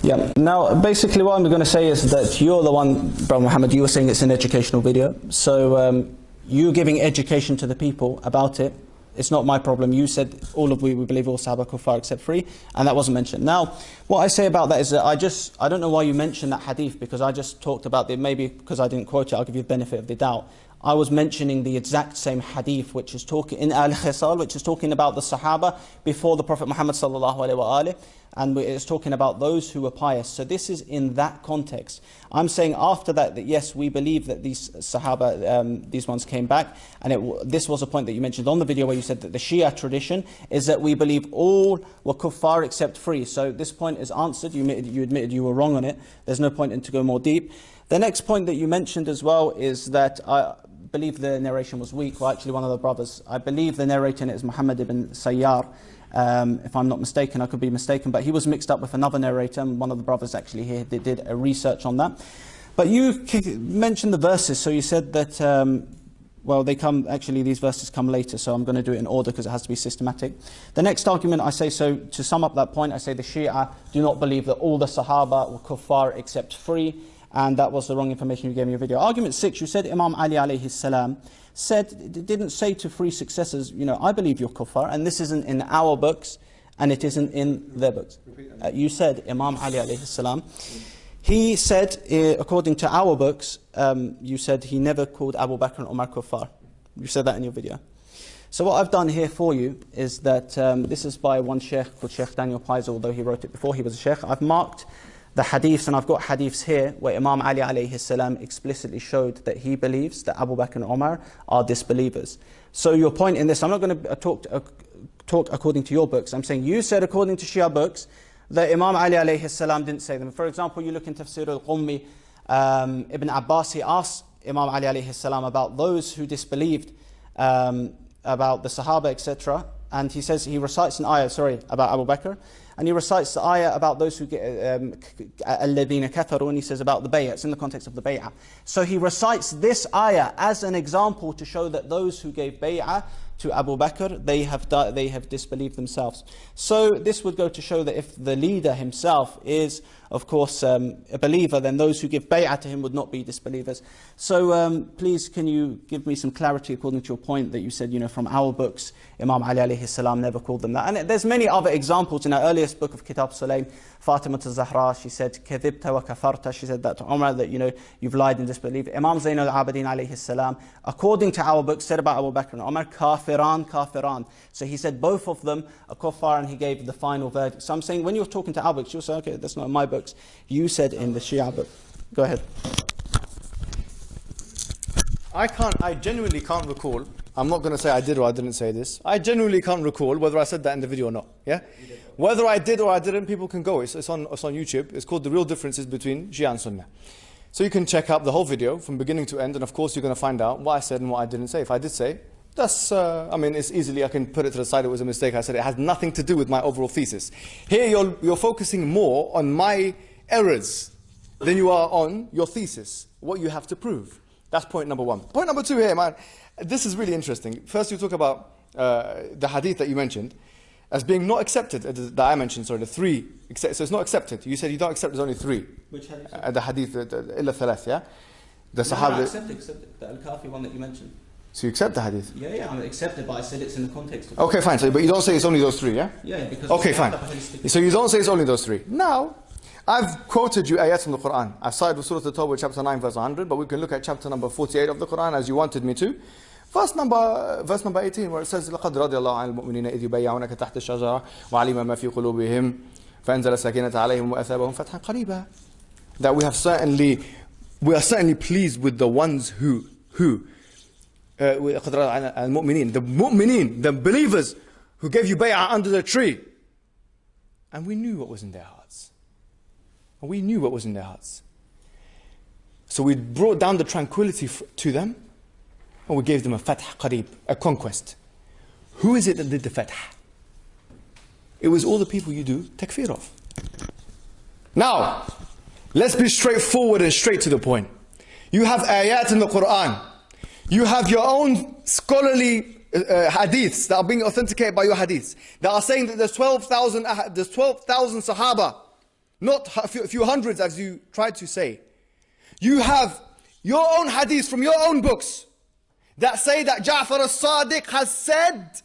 Yeah, now basically what I'm going to say is that you're the one, Brother Mohammed, you were saying it's an educational video. So you giving education to the people about it, it's not my problem. You said we believe all Sahaba kuffar except 3, and that wasn't mentioned. Now, what I say about that is that I don't know why you mentioned that hadith, because I just talked about it, maybe because I didn't quote it, I'll give you the benefit of the doubt. I was mentioning the exact same hadith, which is talking in Al-Khisal, which is talking about the Sahaba before the Prophet Muhammad sallallahu alaihi wasallam, and it's talking about those who were pious. So this is in that context. I'm saying after that yes, we believe that these Sahaba, these ones came back, and this was a point that you mentioned on the video where you said that the Shia tradition is that we believe all were kuffar except 3. So this point is answered. You admitted you were wrong on it. There's no point in to go more deep. The next point that you mentioned as well is that I believe the narration was weak. Well, actually one of the brothers, I believe the narrator is Muhammad ibn Sayyar. If I'm not mistaken, I could be mistaken, but he was mixed up with another narrator, and one of the brothers actually here did a research on that. But you mentioned the verses, so you said that, well, these verses come later, so I'm going to do it in order because it has to be systematic. The next argument I say, so to sum up that point, I say the Shia do not believe that all the Sahaba were kuffar except 3, and that was the wrong information you gave me in your video. Argument 6, you said Imam Ali Alaihissalam didn't say to 3 successors, I believe you're kuffar, and this isn't in our books, and it isn't in their books. You said Imam Ali Alaihissalam, he said, according to our books, you said he never called Abu Bakr and Umar kuffar. You said that in your video. So what I've done here for you is that, this is by one sheikh called Sheikh Daniel Pizer, although he wrote it before he was a sheikh. I've marked the hadiths, and I've got hadiths here where Imam Ali alayhi salam explicitly showed that he believes that Abu Bakr and Umar are disbelievers. So your point in this, I'm not going to talk according to your books. I'm saying you said according to Shia books that Imam Ali alayhi salam didn't say them. For example, you look in Tafsir al-Qummi, Ibn Abbas, he asked Imam Ali alayhi salam about those who disbelieved about the Sahaba, etc. And he says, he recites an ayah, about Abu Bakr, and he recites the ayah about those who get الَّذِينَ كَفَرُوا, and he says about the bay'ah. It's in the context of the bay'ah. So he recites this ayah as an example to show that those who gave bay'ah to Abu Bakr, they have disbelieved themselves. So this would go to show that if the leader himself is, of course, a believer, then those who give bay'ah to him would not be disbelievers. So please, can you give me some clarity according to your point that you said, from our books, Imam Ali alayhi salam never called them that. And there's many other examples in our earliest book of Kitab Sulaym. Fatima al-Zahra, she said, كَذِبْتَ وَكَفَرْتَ, she said that to Umar, that you've lied and disbelieved. Imam Zayn al-Abidin alayhi salam, according to our book, said about Abu Bakr and Umar, kafiran. So he said both of them are kuffar, and he gave the final verdict. So I'm saying, when you're talking to our books, you'll say, okay, that's not in my books. You said in the Shia book. Go ahead. I genuinely can't recall. I'm not going to say I did or I didn't say this. I genuinely can't recall whether I said that in the video or not. Yeah? Whether I did or I didn't, people can go. It's on YouTube. It's called The Real Differences Between Shia and Sunnah. So you can check out the whole video from beginning to end, and of course you're going to find out what I said and what I didn't say. If I did say, that's, I mean, it's easily, I can put it to the side, it was a mistake. I said it has nothing to do with my overall thesis. Here you're focusing more on my errors than you are on your thesis, what you have to prove. That's point number one. Point number two here, man, this is really interesting. First you talk about the hadith that you mentioned as being not accepted, that I mentioned, sorry, the three, so it's not accepted. You said you don't accept, there's only three. Which hadith? The hadith, illa thalath, yeah? The No, Sahaba. I accept it. The Al-Kafi one that you mentioned. So you accept the hadith? Yeah, I accept it, but I said it's in the context of... Okay, fine, so, but you don't say it's only those three, yeah? Yeah, because... Okay, fine. So you don't say it's only those three. Now, I've quoted you ayats from the Quran. I've started with Surah At-Tawbah, chapter 9, verse 100, but we can look at chapter number 48 of the Quran as you wanted me to. Verse number 18, where it says, لَقَدْ رَضِيَ اللَّهُ عَنِ الْمُؤْمِنِينَ إِذْ يُبَيِّعُونَكَ تَحْتَ الشَّجَرَةِ وَعَلِمَ مَا فِي قُلُوبِهِمْ فَأَنزَلَ السَّكِينَةَ عَلَيْهِمْ وَأَثَابَهُمْ فَتْحًا قَرِيبًا. That we are certainly pleased with the ones who the mu'mineen, the believers who gave you bay'ah under the tree. And we knew what was in their hearts. We knew what was in their hearts. So we brought down the tranquility to them, and we gave them a fath qareeb, a conquest. Who is it that did the fath? It was all the people you do takfir of. Now, let's be straightforward and straight to the point. You have ayat in the Quran. You have your own scholarly hadiths that are being authenticated by your hadiths that are saying that there's 12,000 Sahaba, not a few hundreds as you tried to say. You have your own hadiths from your own books that say that Ja'far as-Sadiq has said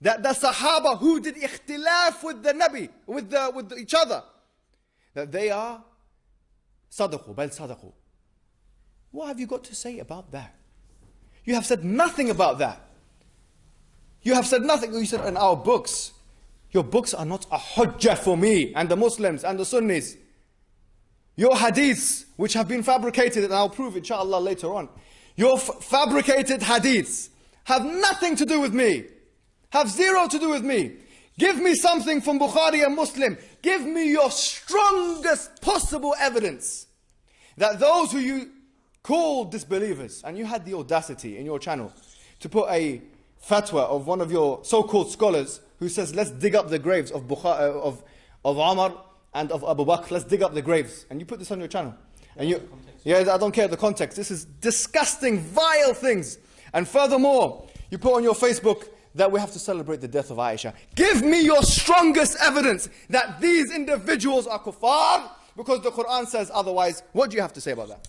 that the Sahaba who did ikhtilaf with the Nabi, with each other, that they are sadaqu, bal sadaqu. What have you got to say about that? You have said nothing about that. You have said nothing. You said in our books, your books are not a hujjah for me and the Muslims and the Sunnis. Your hadiths, which have been fabricated, and I'll prove inshallah later on, your fabricated hadiths have nothing to do with me, have zero to do with me. Give me something from Bukhari and Muslim. Give me your strongest possible evidence that those who you called disbelievers, and you had the audacity in your channel to put a fatwa of one of your so-called scholars who says, let's dig up the graves of Umar and of Abu Bakr, let's dig up the graves. And you put this on your channel. And you, yeah, I don't care the context. This is disgusting, vile things. And furthermore, you put on your Facebook that we have to celebrate the death of Aisha. Give me your strongest evidence that these individuals are kuffar, because the Quran says otherwise. What do you have to say about that?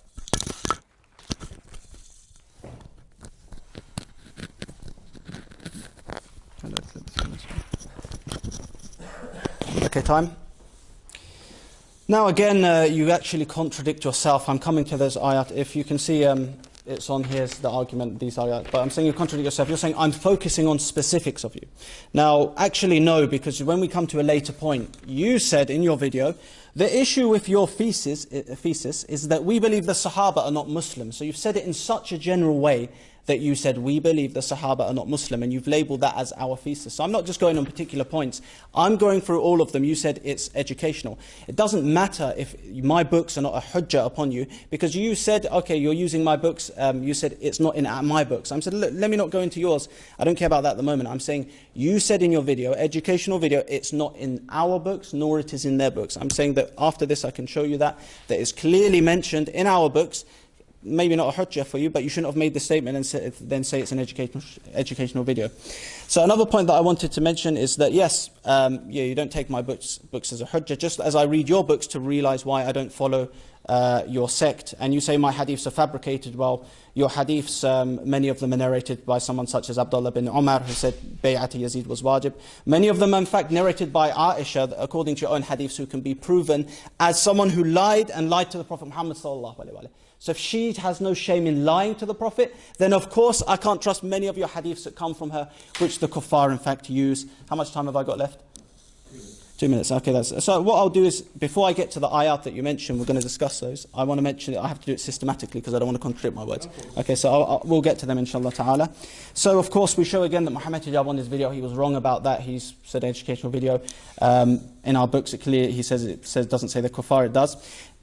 Okay, time. Now again, you actually contradict yourself. I'm coming to this ayat. If you can see, it's on here, the argument, these ayat. But I'm saying you contradict yourself. You're saying, I'm focusing on specifics of you. Now, actually no, because when we come to a later point, you said in your video, the issue with your thesis is that we believe the Sahaba are not Muslim. So you've said it in such a general way that you said, we believe the Sahaba are not Muslim, and you've labelled that as our thesis. So I'm not just going on particular points. I'm going through all of them. You said it's educational. It doesn't matter if my books are not a hujjah upon you, because you said, okay, you're using my books. You said it's not in my books. I said, look, let me not go into yours. I don't care about that at the moment. I'm saying, you said in your video, educational video, it's not in our books, nor it is in their books. I'm saying that after this I can show you that is clearly mentioned in our books. Maybe not a hujjah for you, but you shouldn't have made the statement and then say it's an educational video. So another point that I wanted to mention is that yes, you don't take my books as a hujjah, just as I read your books to realize why I don't follow your sect. And you say my hadiths are fabricated. Well, your hadiths, many of them are narrated by someone such as Abdullah bin Umar, who said Bay'at Yazid was wajib. Many of them are in fact narrated by Aisha, according to your own hadiths, who can be proven as someone who lied to the Prophet Muhammad sallallahu alaihi wasallam. So if she has no shame in lying to the Prophet, then of course I can't trust many of your hadiths that come from her, which the kuffar in fact use. How much time have I got left? 2 minutes, okay. So what I'll do is, before I get to the ayat that you mentioned, we're going to discuss those. I want to mention it, I have to do it systematically because I don't want to contradict my words. Okay, so we'll get to them inshallah ta'ala. So of course we show again that Muhammad Hijab on his video, he was wrong about that. He's said educational video. In our books it clear, he says it doesn't say the kuffar, it does.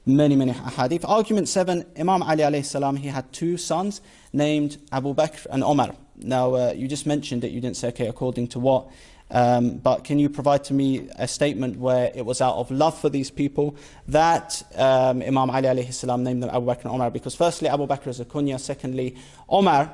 Many hadith. Argument 7, Imam Ali Alaihissalam, he had 2 sons named Abu Bakr and Omar. Now you just mentioned it, you didn't say okay according to what. But can you provide to me a statement where it was out of love for these people that Imam Ali alayhi salam named them Abu Bakr and Omar? Because firstly, Abu Bakr is a kunya. Secondly, Omar,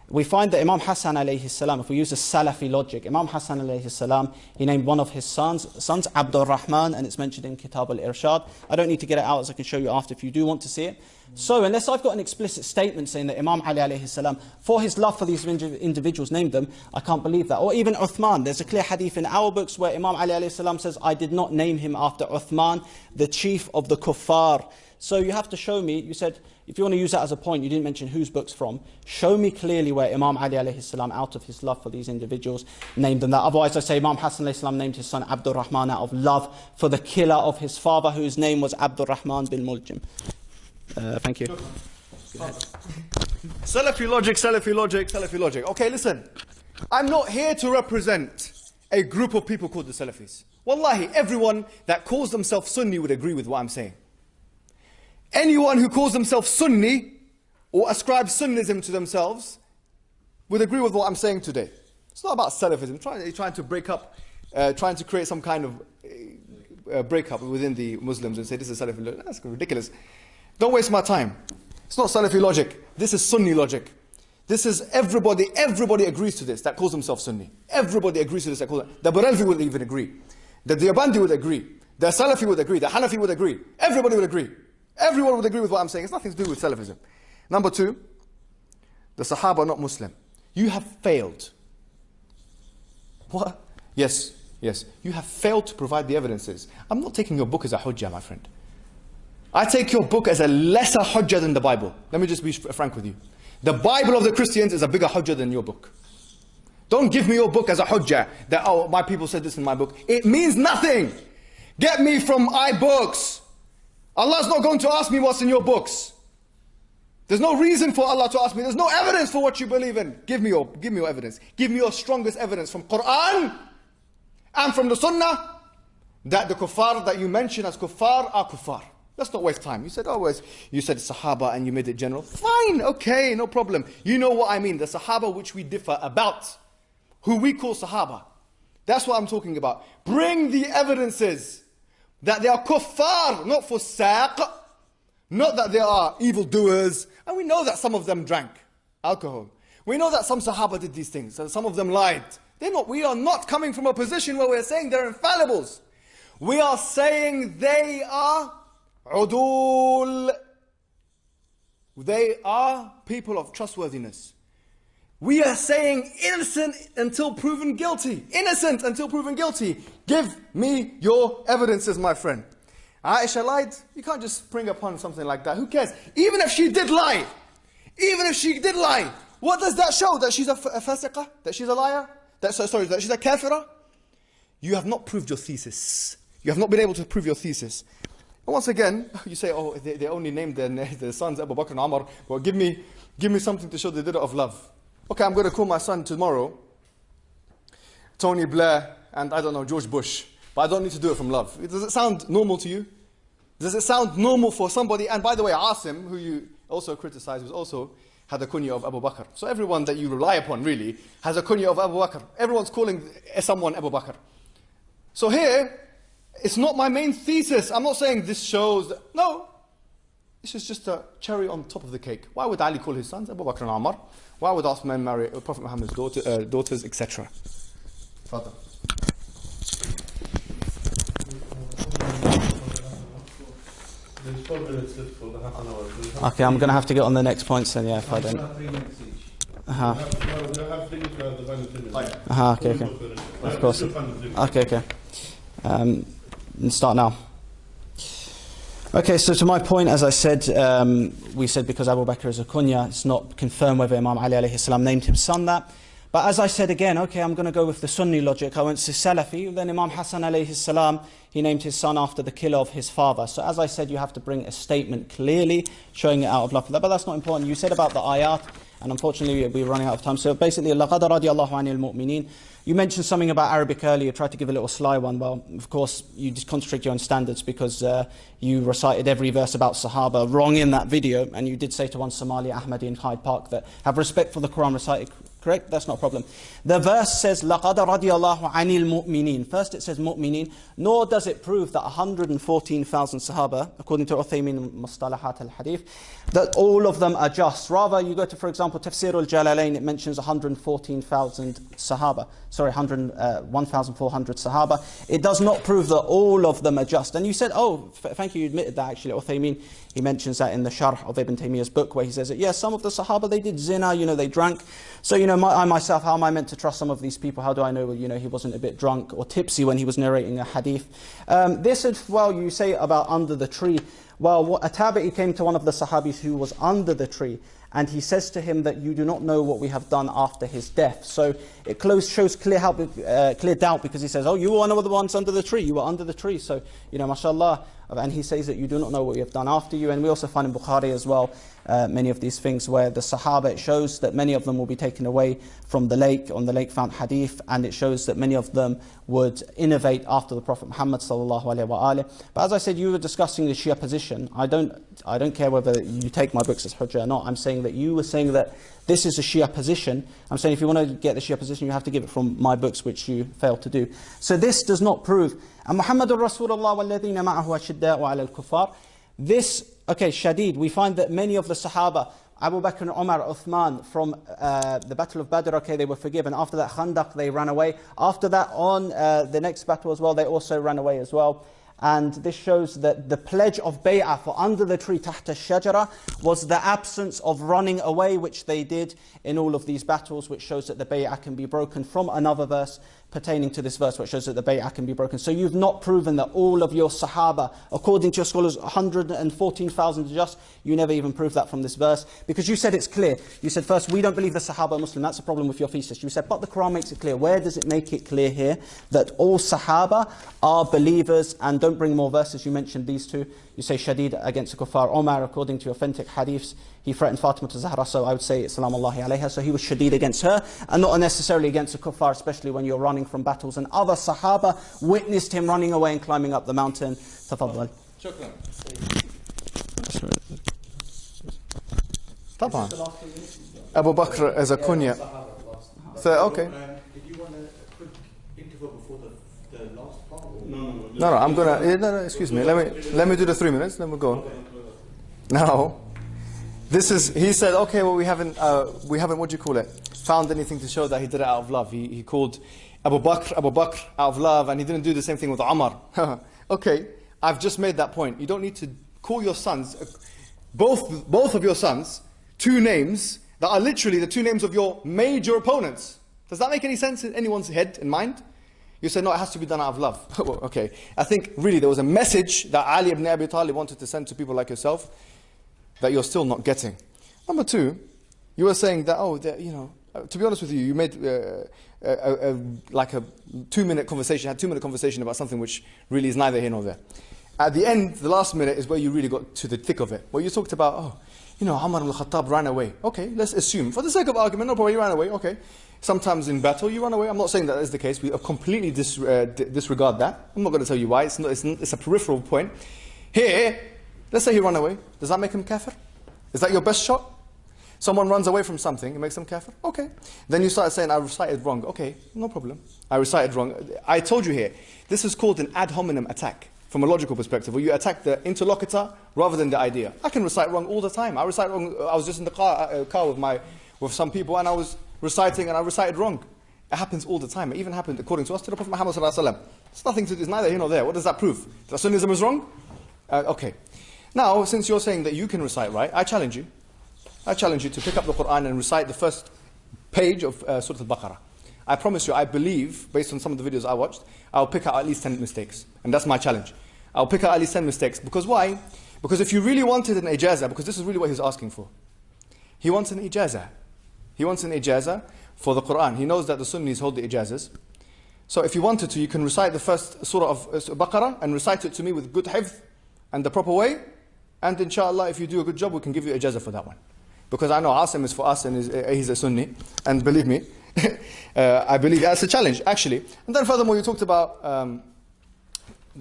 we find that Imam Hasan alayhi salam, if we use a Salafi logic, Imam Hasan alayhi salam, he named one of his sons Abdul Rahman, and it's mentioned in Kitab al-Irshad. I don't need to get it out, as I can show you after if you do want to see it. So unless I've got an explicit statement saying that Imam Ali alayhi salam, for his love for these individuals, named them, I can't believe that. Or even Uthman, there's a clear hadith in our books where Imam Ali alayhi salam says, I did not name him after Uthman, the chief of the kuffar. So you have to show me, you said, if you want to use that as a point, you didn't mention whose book's from. Show me clearly where Imam Ali alayhi salam, out of his love for these individuals, named them that. Otherwise I say Imam Hasan alayhi salam named his son Abdul Rahman out of love for the killer of his father, whose name was Abdul Rahman bin Muljim. Thank you. Salafi logic, Salafi logic, Salafi logic. Okay, listen. I'm not here to represent a group of people called the Salafis. Wallahi, everyone that calls themselves Sunni would agree with what I'm saying. Anyone who calls themselves Sunni or ascribes Sunnism to themselves would agree with what I'm saying today. It's not about Salafism. Trying to break up, trying to create some kind of breakup within the Muslims and say this is Salafi. That's ridiculous. Don't waste my time. It's not Salafi logic. This is Sunni logic. This is everybody agrees to this that calls themselves Sunni. Everybody agrees to this that calls them. The Barelvi would even agree. The Diyabandi would agree. The Salafi would agree. The Hanafi would agree. Everybody would agree. Everyone would agree with what I'm saying. It's nothing to do with Salafism. Number 2, the Sahaba are not Muslim. You have failed. What? Yes. You have failed to provide the evidences. I'm not taking your book as a hujjah, my friend. I take your book as a lesser hujjah than the Bible. Let me just be frank with you. The Bible of the Christians is a bigger hujjah than your book. Don't give me your book as a hujjah that, oh, my people said this in my book. It means nothing. Get me from iBooks. Allah's not going to ask me what's in your books. There's no reason for Allah to ask me. There's no evidence for what you believe in. Give me your evidence. Give me your strongest evidence from Quran and from the Sunnah that the kuffar that you mention as kuffar are kuffar. Let's not waste time. You said, you said Sahaba and you made it general. Fine, okay, no problem. You know what I mean. The Sahaba which we differ about, who we call Sahaba. That's what I'm talking about. Bring the evidences that they are kuffar, not fusaq, not that they are evildoers. And we know that some of them drank alcohol. We know that some Sahaba did these things, and some of them lied. We are not coming from a position where we're saying they're infallibles. We are saying they are udul. They are people of trustworthiness. We are saying innocent until proven guilty. Innocent until proven guilty. Give me your evidences, my friend. Aisha lied. You can't just spring upon something like that. Who cares? Even if she did lie. What does that show? That she's a fasiqah? That she's a liar? That she's a kafirah? You have not proved your thesis. You have not been able to prove your thesis. And once again, you say, oh, they only named their sons Abu Bakr and Umar. Well, give me something to show they did it of love. Okay, I'm going to call my son tomorrow Tony Blair and, I don't know, George Bush. But I don't need to do it from love. Does it sound normal to you? Does it sound normal for somebody? And by the way, Asim, who you also criticized, had a kunya of Abu Bakr. So everyone that you rely upon, really, has a kunya of Abu Bakr. Everyone's calling someone Abu Bakr. So here, it's not my main thesis. I'm not saying this shows that, no. This is just a cherry on top of the cake. Why would Ali call his sons Abu Bakr and Umar? Why would Uthman marry Prophet Muhammad's daughters, etc.? Father. Okay, I'm going to have to get on the next points then, yeah, if I don't. Okay. Of course. Okay. Start now. Okay, so to my point, as I said, we said because Abu Bakr is a kunya, it's not confirmed whether Imam Ali alayhi salam named his son that. But as I said again, okay, I'm going to go with the Sunni logic. I went to Salafi. Then Imam Hasan Alaihissalam, he named his son after the killer of his father. So as I said, you have to bring a statement clearly showing it out of love for that. But that's not important. You said about the ayat, and unfortunately we're running out of time. So basically, لَقَدْ رَضِيَ اللَّهُ عَنِ الْمُؤْمِنِينَ. You mentioned something about Arabic earlier. You tried to give a little sly one. Well, of course, you just contradict your own standards because you recited every verse about Sahaba wrong in that video. And you did say to one Somali Ahmadi in Hyde Park that have respect for the Quran recited correct? That's not a problem. The verse says, لَقَدْ رَضِيَ اللَّهُ عَنِ الْمُؤْمِنِينَ. First it says mu'minin, nor does it prove that 114,000 Sahaba, according to Uthaymin Mustalahat al-Hadith, that all of them are just. Rather, you go to, for example, Tafsir al-Jalalain, it mentions 114,000 Sahaba. Sorry, 1,400 Sahaba. It does not prove that all of them are just. And you said, oh, thank you, you admitted that actually. Uthaymin, he mentions that in the Sharh of Ibn Taymiyyah's book, where he says that, yes, some of the Sahaba, they did zina, they drank. So, I myself, how am I meant to trust some of these people? How do I know, he wasn't a bit drunk or tipsy when he was narrating a hadith? This is, well, you say about under the tree. Well, a tabi'i came to one of the Sahabis who was under the tree, and he says to him that you do not know what we have done after his death. So it shows clear doubt, because he says, oh, you were one of the ones under the tree. You were under the tree. So, mashallah. And he says that you do not know what we have done after you. And we also find in Bukhari as well, many of these things where the Sahaba, it shows that many of them will be taken away from the lake, on the lake found hadith, and it shows that many of them would innovate after the Prophet Muhammad sallallahu alaihi wasallam. But as I said, you were discussing the Shia position. I don't care whether you take my books as hujjah or not. I'm saying that you were saying that this is a Shia position. I'm saying if you want to get the Shia position, you have to give it from my books, which you failed to do. So this does not prove. And Muhammadur Rasulullah walladhina ma'ahu ashidda'u 'ala al-kuffar. This, okay, Shadid, we find that many of the Sahaba, Abu Bakr and Umar, Uthman, from the Battle of Badr, okay, they were forgiven. After that Khandaq, they ran away. After that, on the next battle as well, they also ran away as well. And this shows that the pledge of bay'ah for under the tree, tahta shajara, was the absence of running away, which they did in all of these battles, which shows that the bay'ah can be broken from another verse pertaining to this verse, which shows that the bay'ah can be broken. So you've not proven that all of your Sahaba, according to your scholars, 114,000 just, you never even proved that from this verse, because you said it's clear. You said first, we don't believe the Sahaba are Muslim. That's a problem with your thesis. You said, but the Quran makes it clear. Where does it make it clear here that all Sahaba are believers? And don't bring more verses. You mentioned these two. You say Shadid against the Kuffar. Omar, according to authentic hadiths, he threatened Fatima to Zahra, so I would say Salam Allahi alayha. So he was Shadid against her, and not necessarily against the Kuffar, especially when you're running from battles. And other Sahaba witnessed him running away and climbing up the mountain. Tafaddal. Shukran. طبعا. Abu Bakr as a kunya. So, okay. If you want a quick interval before the last part? No, I'm gonna. No, excuse me. Let me do the 3 minutes. Then we'll go on. Now, this is. He said, okay, well, we haven't. What do you call it? Found anything to show that he did it out of love. He called Abu Bakr out of love, and he didn't do the same thing with Umar. Okay, I've just made that point. You don't need to call your sons, both of your sons, two names that are literally the two names of your major opponents. Does that make any sense in anyone's head and mind? You say, no, it has to be done out of love. Okay, I think really there was a message that Ali ibn Abi Talib wanted to send to people like yourself that you're still not getting. Number two, you were saying that, to be honest with you, you made like a 2-minute conversation, had 2-minute conversation about something which really is neither here nor there. At the end, the last minute is where you really got to the thick of it. Where you talked about, Umar ibn al-Khattab ran away. Okay, let's assume, for the sake of argument, no problem, he ran away, okay. Sometimes in battle, you run away. I'm not saying that is the case. We completely disregard that. I'm not going to tell you why. It's a peripheral point. Here, let's say he ran away. Does that make him kafir? Is that your best shot? Someone runs away from something, it makes them kafir? Okay. Then you start saying, I recited wrong. Okay, no problem. I recited wrong. I told you here, this is called an ad hominem attack. From a logical perspective, where you attack the interlocutor rather than the idea. I can recite wrong all the time. I recite wrong. I was just in the car with some people, and I was reciting, and I recited wrong. It happens all the time. It even happened, according to us, to the Prophet Muhammad sallallahu alaihi wasallam. It's nothing to do. It's neither here nor there. What does that prove? That Sunnism is wrong? Okay. Now, since you're saying that you can recite right, I challenge you. I challenge you to pick up the Quran and recite the first page of Surah Al-Baqarah. I promise you, I believe, based on some of the videos I watched, I'll pick out at least 10 mistakes. And that's my challenge. I'll pick out at least 10 mistakes. Because why? Because if you really wanted an ijazah, because this is really what he's asking for. He wants an ijazah. He wants an ijazah for the Quran. He knows that the Sunnis hold the ijazas. So if you wanted to, you can recite the first surah of Baqarah and recite it to me with good hifz and the proper way. And inshallah, if you do a good job, we can give you ijazah for that one. Because I know Asim is for us and he's a Sunni. And believe me, I believe that's a challenge, actually. And then furthermore, you talked about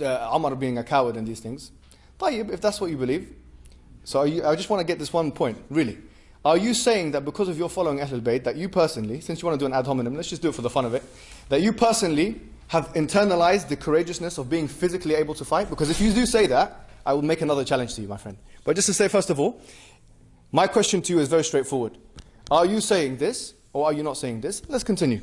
Umar being a coward and these things. Tayyib, if that's what you believe. So I just want to get this one point, really. Are you saying that because of your following Ahlul Bayt, that you personally, since you want to do an ad hominem, let's just do it for the fun of it, that you personally have internalized the courageousness of being physically able to fight? Because if you do say that, I will make another challenge to you, my friend. But just to say, first of all, my question to you is very straightforward. Are you saying this, or are you not saying this? Let's continue.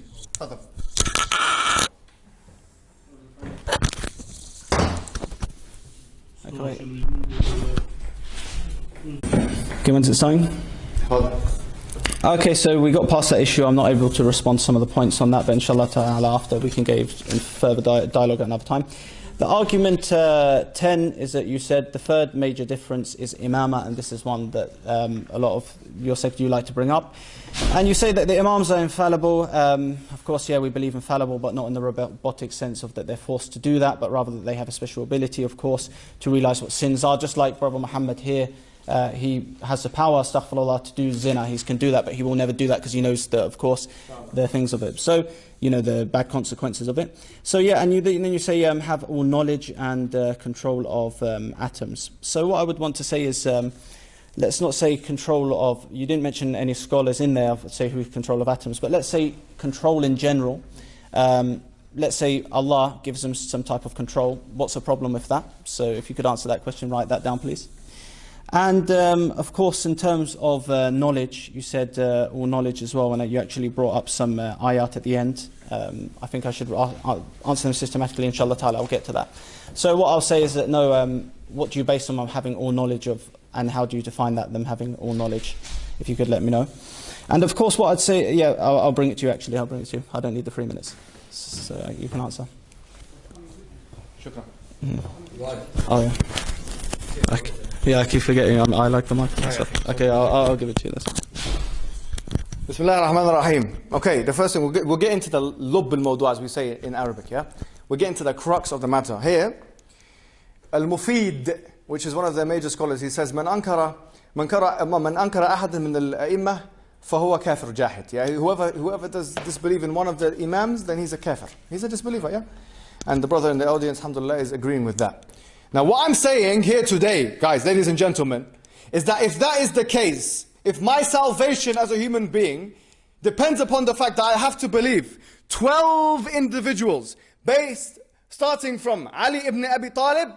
Okay, when's it starting? Okay, so we got past that issue. I'm not able to respond to some of the points on that, but inshallah ta'ala after we can engage in further dialogue at another time. The argument 10 is that you said the third major difference is imama, and this is one that a lot of your sect you like to bring up. And you say that the imams are infallible. Of course, yeah, we believe infallible, but not in the robotic sense of that they're forced to do that, but rather that they have a special ability, of course, to realize what sins are. Just like Brother Mohammed here, he has the power, astaghfirullah, to do zina. He can do that, but he will never do that because he knows that, of course, the things of it. So, you know, the bad consequences of it. So, yeah, and then you say have all knowledge and control of atoms. So what I would want to say is, let's not say control of, you didn't mention any scholars in there, say who have control of atoms, but let's say control in general. Let's say Allah gives them some type of control. What's the problem with that? So if you could answer that question, write that down, please. And of course, in terms of knowledge, you said all knowledge as well, and you actually brought up some ayat at the end. I think I should answer them systematically, inshallah ta'ala, I'll get to that. So what I'll say is that no, what do you base on having all knowledge of, and how do you define that, them having all knowledge? If you could let me know. And of course, what I'd say, yeah, I'll bring it to you actually, I'll bring it to you. I don't need the 3 minutes. So you can answer. Shukran. Oh yeah. Okay. Yeah, I keep forgetting. I like the mic myself. Okay, I'll give it to you. Bismillah ar-Rahman ar-Rahim. Okay, the first thing, we'll get into the lubb al-mawdu, as we say in Arabic, yeah? We'll get into the crux of the matter. Here, Al-Mufid, which is one of the major scholars, he says, Man ankara ahadan min al-a'imah, fahuwa kafir jahid. Yeah? Whoever does disbelieve in one of the imams, then he's a kafir. He's a disbeliever, yeah? And the brother in the audience, alhamdulillah, is agreeing with that. Now what I'm saying here today, guys, ladies and gentlemen, is that if that is the case, if my salvation as a human being depends upon the fact that I have to believe 12 individuals starting from Ali ibn Abi Talib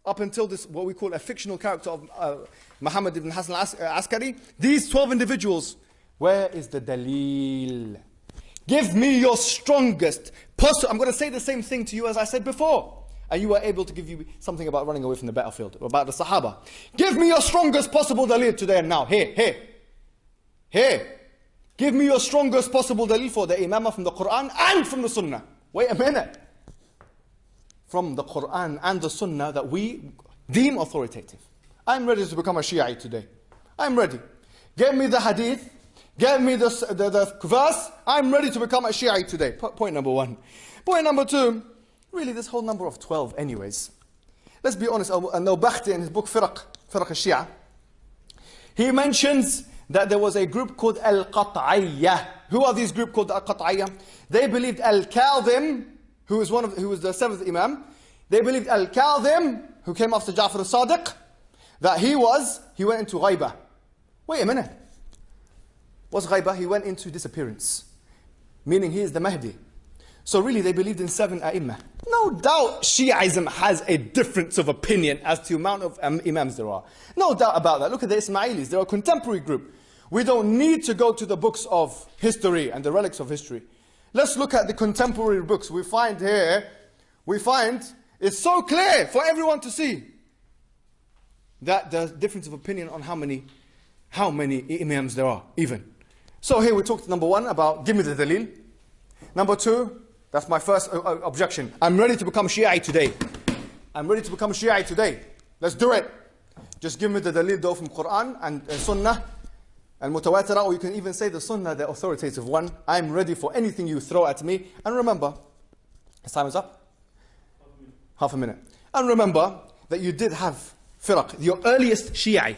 up until this, what we call a fictional character of Muhammad ibn Hassan Al-Asgari, these 12 individuals, where is the dalil? Give me your strongest possible. I'm going to say the same thing to you as I said before. And you were able to give you something about running away from the battlefield, about the Sahaba. Give me your strongest possible dalil today and now. Here. Give me your strongest possible dalil for the imamah from the Quran and from the Sunnah. Wait a minute. From the Quran and the Sunnah that we deem authoritative. I'm ready to become a Shi'i today. I'm ready. Give me the hadith. Give me the verse. I'm ready to become a Shi'i today. Point number one. Point number two. Really, this whole number of 12 anyways. Let's be honest, Al-Nawawi in his book Firaq al-Shia, he mentions that there was a group called Al-Qat'iyya. Who are these group called Al-Qat'iyya? They believed Al-Kadhim, who was the 7th Imam. They believed Al-Kadhim, who came after Ja'far al-Sadiq, that he went into ghaibah. Wait a minute. What's ghaibah? He went into disappearance. Meaning he is the Mahdi. So really they believed in 7 A'imah. No doubt Shi'ism has a difference of opinion as to the amount of Imams there are. No doubt about that. Look at the Ismailis. They're a contemporary group. We don't need to go to the books of history and the relics of history. Let's look at the contemporary books. We find it's so clear for everyone to see that there's difference of opinion on how many Imams there are even. So here we talked number one about give me the dalil. Number two, that's my first objection. I'm ready to become Shi'i today. I'm ready to become Shi'i today. Let's do it. Just give me the dalil though from Quran and Sunnah Al-Mutawatira, or you can even say the Sunnah, the authoritative one. I'm ready for anything you throw at me. And remember, his time is up? Half a minute. And remember that you did have firaq, your earliest Shi'i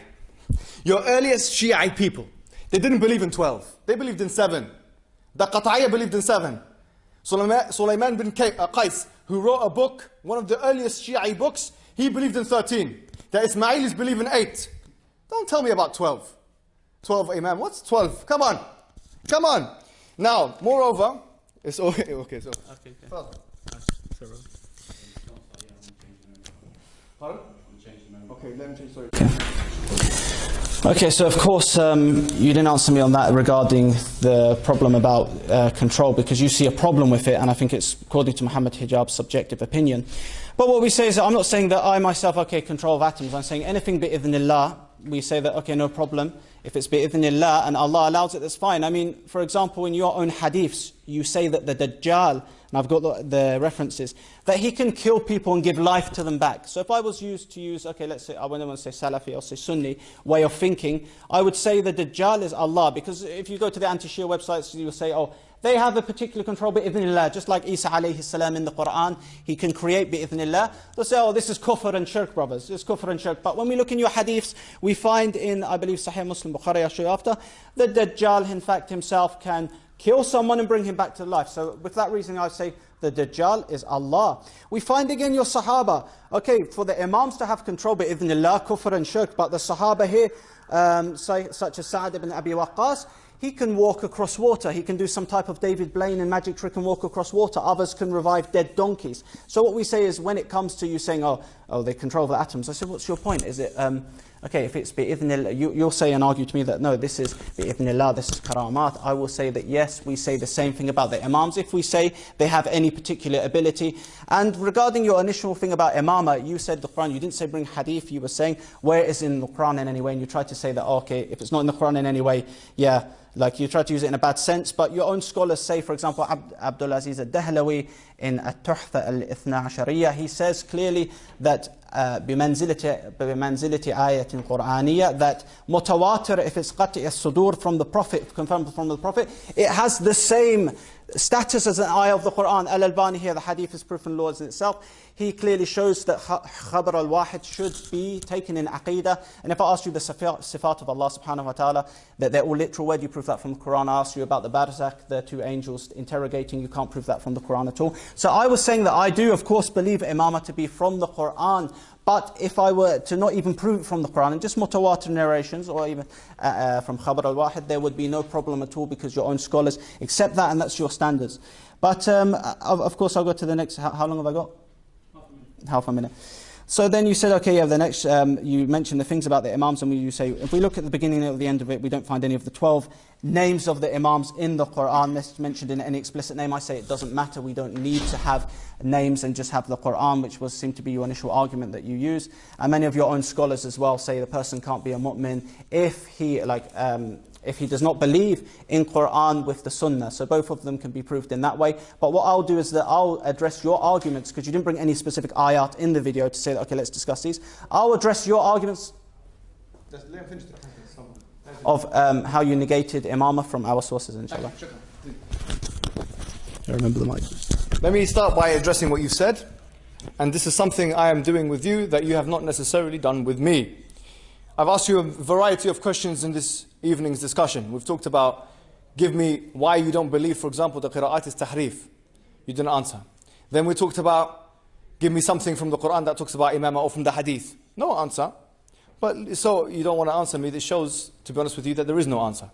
people. They didn't believe in 12. They believed in 7. The Qat'iyya believed in 7. Sulaiman bin Qais, who wrote a book, one of the earliest Shi'i books, he believed in 13. The Ismailis believe in 8. Don't tell me about 12. 12 Imam. What's 12? Come on. Come on. Now, moreover, it's okay. Okay, so. Okay. Pardon? Okay, let me change, sorry. Okay, so of course you didn't answer me on that regarding the problem about control, because you see a problem with it, and I think it's, according to Mohammed, Hijab's subjective opinion. But what we say is that I'm not saying that I myself, okay, control of atoms. I'm saying anything bi'idhnillah, we say that, okay, no problem. If it's bi'idhnillah and Allah allows it, that's fine. I mean, for example, in your own hadiths, you say that the Dajjal, and I've got the references, that he can kill people and give life to them back. So if I was used to use, okay, let's say, I wouldn't want to say Salafi or say Sunni way of thinking, I would say the Dajjal is Allah. Because if you go to the anti-Shia websites, you'll say, oh, they have a particular control bi'idhnillah, just like Isa Alaihissalam in the Quran, he can create bi'idhnillah. They'll say, oh, this is kufr and shirk, brothers, it's kufr and shirk. But when we look in your hadiths, we find in, I believe, Sahih Muslim, Bukhari, I'll show you after, the Dajjal, in fact, himself can kill someone and bring him back to life. So with that reason, I say the Dajjal is Allah. We find again your Sahaba. Okay, for the Imams to have control bi'idhnillah, kufr and shirk, but the Sahaba here, such as Sa'ad ibn Abi Waqqas, he can walk across water. He can do some type of David Blaine and magic trick and walk across water. Others can revive dead donkeys. So what we say is, when it comes to you saying, oh, they control the atoms, I said, what's your point? Is it, okay, if it's bi'idhnillah, you'll say and argue to me that no, this is bi'idhnillah, this is karamat. I will say that yes, we say the same thing about the Imams, if we say they have any particular ability. And regarding your initial thing about imama, you said the Quran, you didn't say bring hadith, you were saying where is in the Quran in any way, and you tried to say that, okay, if it's not in the Quran in any way, yeah, like you try to use it in a bad sense. But your own scholars say, for example, Abdul Aziz al-Dahlawi in At-Tuhfa al-Ithna Ashariyya, he says clearly that بمنزلة آية قرآنية, that mutawatir, if it's qati' as-sudur from the Prophet, confirmed from the Prophet, it has the same status as an ayah of the Quran. Al-Albani here, the hadith is proof and laws in itself. He clearly shows that khabar al-wahid should be taken in aqeedah. And if I ask you the sifat of Allah subhanahu wa ta'ala, that they're all literal, where do you prove that from the Quran? I asked you about the barzakh, the two angels interrogating, you can't prove that from the Quran at all. So I was saying that I do, of course, believe imamah to be from the Quran. But if I were to not even prove it from the Quran, and just mutawatir narrations, or even from khabar al-wahid, there would be no problem at all, because your own scholars accept that, and that's your standards. But of course, I'll go to the next. How long have I got? Half a minute. So then you said, okay, yeah, the next, you mentioned the things about the Imams, and you say, if we look at the beginning or the end of it, we don't find any of the 12 names of the Imams in the Quran. That's mentioned in any explicit name. I say it doesn't matter, we don't need to have names and just have the Quran, which seemed to be your initial argument that you use. And many of your own scholars as well say the person can't be a mu'min if he does not believe in Quran with the Sunnah. So both of them can be proved in that way. But what I'll do is that I'll address your arguments, because you didn't bring any specific ayat in the video to say that, okay, let's discuss these. I'll address your arguments of how you negated imamah from our sources, inshallah. I remember the mic. Let me start by addressing what you said. And this is something I am doing with you that you have not necessarily done with me. I've asked you a variety of questions in this evening's discussion. We've talked about, give me why you don't believe, for example, the qira'at is tahrif. You didn't answer. Then we talked about, give me something from the Quran that talks about imamah, or from the hadith. No answer. But so you don't want to answer me. This shows, to be honest with you, that there is no answer.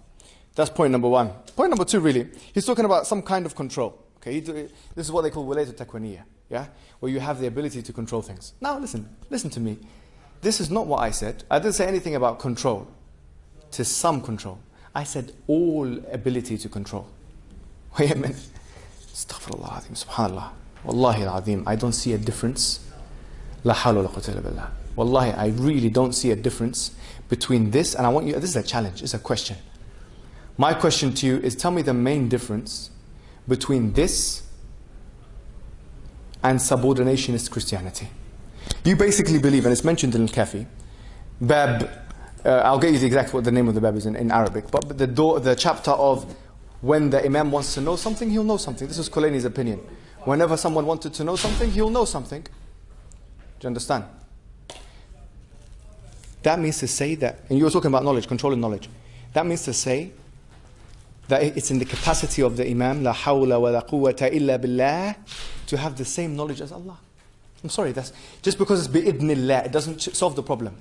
That's point number one. Point number two, really, he's talking about some kind of control. Okay, this is what they call wilayat al-takwiniyya, yeah, where you have the ability to control things. Now listen to me. This is not what I said. I didn't say anything about control, to some control. I said all ability to control. Wait a minute. Astaghfirullah azim, subhanallah. Wallahi al-azim, I don't see a difference. La hawla wa la quwwata illa billah. Wallahi, I really don't see a difference between this, and I want you, this is a challenge, it's a question. My question to you is, tell me the main difference between this and subordinationist Christianity. You basically believe, and it's mentioned in Al-Kafi, Bab I'll get you the exact what the name of the bab is in Arabic. But the chapter of when the Imam wants to know something, he'll know something. This is Khulainy's opinion. Whenever someone wanted to know something, he'll know something. Do you understand? That means to say that, and you were talking about knowledge, controlling knowledge. That means to say that it's in the capacity of the Imam, la hawla wa la quwwata illa billah, to have the same knowledge as Allah. I'm sorry, that's just because it's bi'idhnillah, it doesn't solve the problem.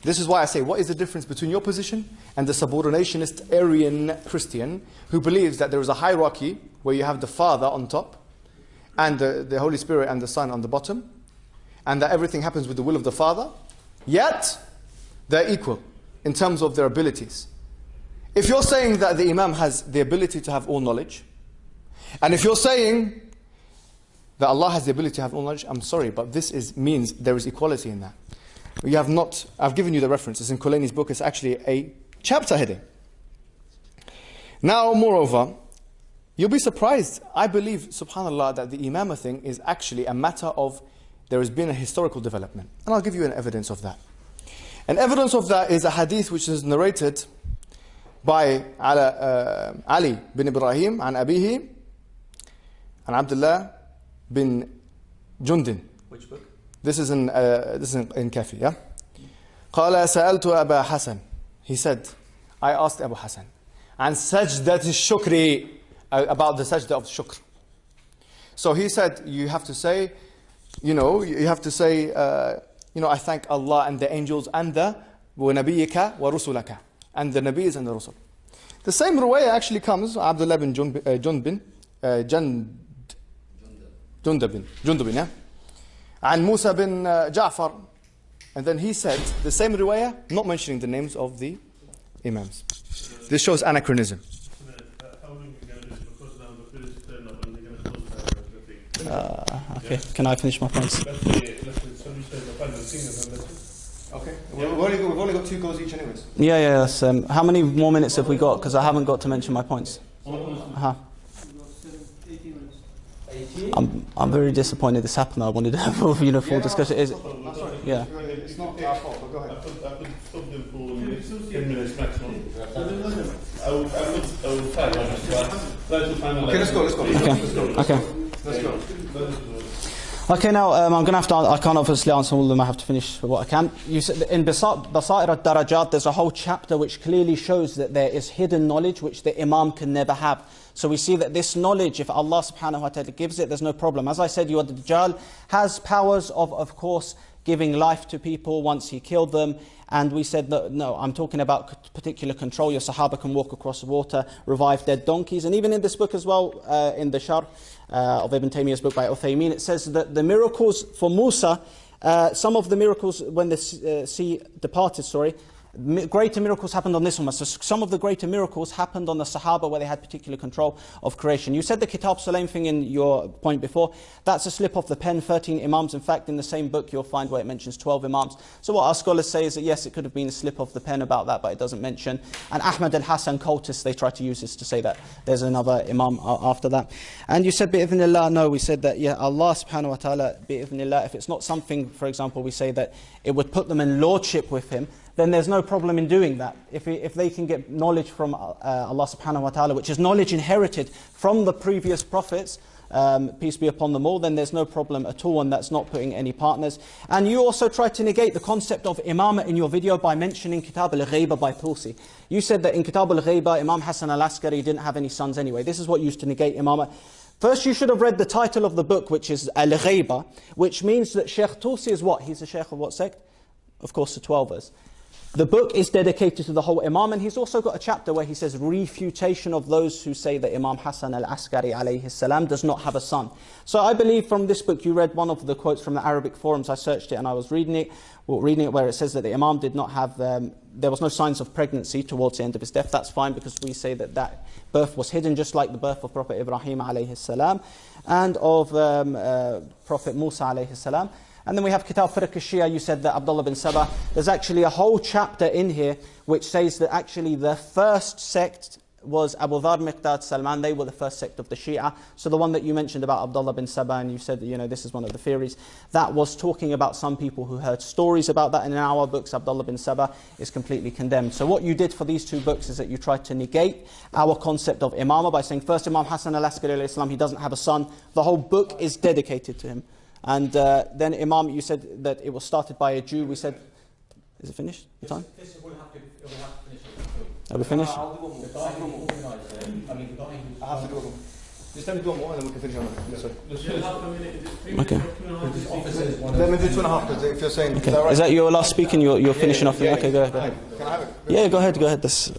This is why I say, what is the difference between your position and the subordinationist Aryan Christian who believes that there is a hierarchy where you have the Father on top and the Holy Spirit and the Son on the bottom, and that everything happens with the will of the Father, yet they're equal in terms of their abilities. If you're saying that the Imam has the ability to have all knowledge, and if you're saying that Allah has the ability to have all knowledge, I'm sorry, but this means there is equality in that. You have not, I've given you the reference, it's in Khulainy's book, it's actually a chapter heading. Now, moreover, you'll be surprised, I believe, subhanAllah, that the Imamah thing is actually a matter of, there has been a historical development. And I'll give you an evidence of that. An evidence of that is a hadith which is narrated by Ali bin Ibrahim and Abihi and Abdullah bin Jundin. Which book? This is in Kafi, yeah? قال سألت أبا حسن. He said, I asked Abu Hassan. And sajdat shukri, about the sajda of shukr. So he said, you have to say, I thank Allah and the angels and the وَنَبِيِّكَ وَرُسُلَكَ and the Nabis and the Rusul. The same ruwayah actually comes, Abdullah bin Jundabin, yeah? And Musa bin Ja'far. And then he said, the same riwayah, not mentioning the names of the Imams. This shows anachronism. Okay, can I finish my points? Okay, we've only got 2 goals each anyways. Yeah, yes. How many more minutes have we got? Because I haven't got to mention my points. I'm very disappointed this happened. I wanted to have a full discussion. Is it? Yeah. It's not our fault, but go ahead. I could stop them for 10 minutes maximum. I will try Okay, let's go. Okay. Let's go. Okay, now I'm going to have to, I can't obviously answer all of them, I have to finish what I can. You said in Basair al-Darajat, there's a whole chapter which clearly shows that there is hidden knowledge which the Imam can never have. So we see that this knowledge, if Allah subhanahu wa ta'ala gives it, there's no problem. As I said, the Dajjal has powers of course, giving life to people once he killed them. And we said that, no, I'm talking about particular control. Your Sahaba can walk across the water, revive dead donkeys. And even in this book as well, in the Sharh of Ibn Taymiyyah's book by Uthaymeen, it says that the miracles for Musa, some of the miracles when the sea departed, greater miracles happened on this ummah. So some of the greater miracles happened on the Sahaba where they had particular control of creation. You said the Kitab Sulaim thing in your point before. That's a slip of the pen, 13 Imams. In fact, in the same book you'll find where it mentions 12 Imams. So what our scholars say is that yes, it could have been a slip of the pen about that, but it doesn't mention. And Ahmad al-Hassan cultists, they try to use this to say that there's another Imam after that. And you said bi'idhnillah, no, we said that yeah, Allah subhanahu wa ta'ala, bi'idhnillah, if it's not something, for example, we say that it would put them in lordship with him, then there's no problem in doing that. If they can get knowledge from Allah subhanahu wa ta'ala, which is knowledge inherited from the previous prophets, peace be upon them all, then there's no problem at all, and that's not putting any partners. And you also tried to negate the concept of imamah in your video by mentioning Kitab al-Ghayba by Tulsi. You said that in Kitab al-Ghayba, Imam Hassan Al-Asgari didn't have any sons anyway. This is what used to negate imamah. First, you should have read the title of the book, which is Al-Ghayba, which means that Sheikh Tulsi is what? He's a Sheikh of what sect? Of course, the Twelvers. The book is dedicated to the whole Imam, and he's also got a chapter where he says refutation of those who say that Imam Hassan Al-Asgari Alaihissalam does not have a son. So I believe from this book, you read one of the quotes from the Arabic forums. I searched it and I was reading it where it says that the Imam did not have, there was no signs of pregnancy towards the end of his death. That's fine because we say that that birth was hidden, just like the birth of Prophet Ibrahim Alaihissalam and of Prophet Musa Alaihissalam. And then we have Kitab Firq al-Shia. You said that Abdullah bin Sabah. There's actually a whole chapter in here which says that actually the first sect was Abu Dhar, Miqdad, Salman. They were the first sect of the Shia. So the one that you mentioned about Abdullah bin Sabah, and you said that, you know, this is one of the theories, that was talking about some people who heard stories about that. And in our books, Abdullah bin Sabah is completely condemned. So what you did for these two books is that you tried to negate our concept of imamah by saying first Imam Hasan Al-Asgari, Alaihissalam, he doesn't have a son. The whole book is dedicated to him. And then Imam, you said that it was started by a Jew. We said, is it finished? The time? Are we finished? I have to do one more. Just let me do one more and then we can finish on it. Okay. Let me do 2.5 because if you're saying... Okay. Is that your last speaking? You're finishing off? Okay, go ahead. Can I have it? Yeah, go ahead. That's...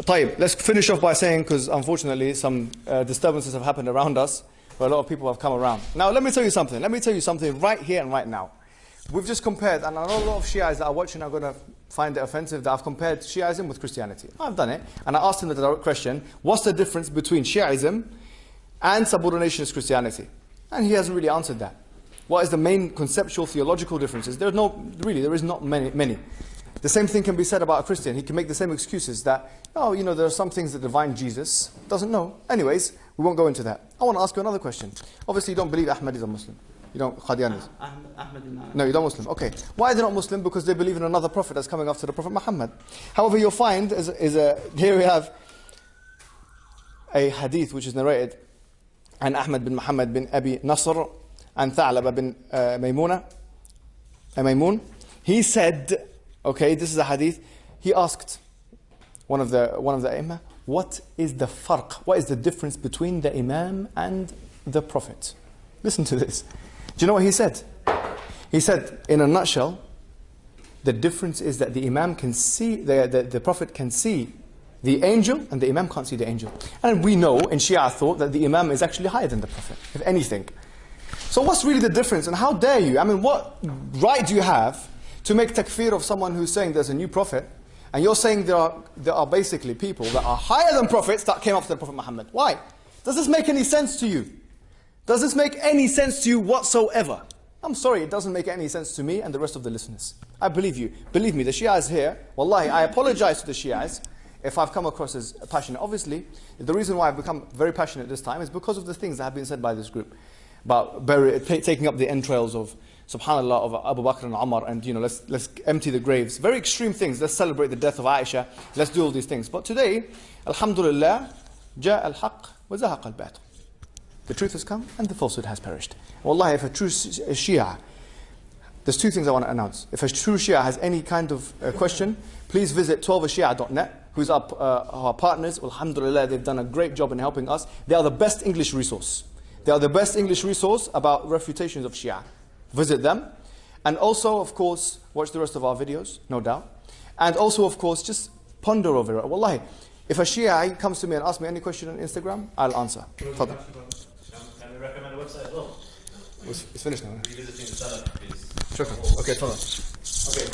طيب, let's finish off by saying, because unfortunately some disturbances have happened around us, where a lot of people have come around. Now let me tell you something. Let me tell you something right here and right now. We've just compared, and I know a lot of Shiites that are watching are going to find it offensive that I've compared Shiaism with Christianity. I've done it, and I asked him the direct question, what's the difference between Shiaism and subordinationist Christianity? And he hasn't really answered that. What is the main conceptual, theological differences? There is not many. The same thing can be said about a Christian. He can make the same excuses that, oh, you know, there are some things that divine Jesus doesn't know. Anyways, we won't go into that. I want to ask you another question. Obviously, you don't believe Ahmad is a Muslim. You don't, Qadian is. No, you don't Muslim. Okay. Why are they not Muslim? Because they believe in another prophet that's coming after the Prophet Muhammad. However, you'll find, here we have a hadith which is narrated and Ahmad bin Muhammad bin Abi Nasr and Tha'laba bin Maymun. He said, okay, this is a hadith. He asked one of the Imam, what is the farq? What is the difference between the Imam and the Prophet? Listen to this. Do you know what he said? He said, in a nutshell, the difference is that the Imam can see, the Prophet can see the angel, and the Imam can't see the angel. And we know in Shia thought that the Imam is actually higher than the Prophet, if anything. So what's really the difference? And how dare you? I mean, what right do you have to make takfir of someone who's saying there's a new Prophet, and you're saying there are basically people that are higher than prophets that came after the Prophet Muhammad? Why? Does this make any sense to you? Does this make any sense to you whatsoever? I'm sorry, it doesn't make any sense to me and the rest of the listeners. I believe you. Believe me, the Shias here, wallahi, I apologize to the Shias if I've come across as passionate. Obviously, the reason why I've become very passionate this time is because of the things that have been said by this group about taking up the entrails of, subhanallah, of Abu Bakr and Umar, and, you know, let's empty the graves. Very extreme things. Let's celebrate the death of Aisha. Let's do all these things. But today, alhamdulillah, ja al-haq wa zahaqa al-batil. The truth has come and the falsehood has perished. Wallahi, if a true Shia, there's two things I want to announce. If a true Shia has any kind of question, please visit 12ashia.net, who's our partners. Alhamdulillah, they've done a great job in helping us. They are the best English resource. They are the best English resource about refutations of Shia. Visit them. And also, of course, watch the rest of our videos, no doubt. And also, of course, just ponder over it. Wallahi, if a Shia comes to me and asks me any question on Instagram, I'll answer. Fadl. Can we recommend a website as well? It's finished now. Revisiting the Salaf is... Shukran. Okay, fine. Okay.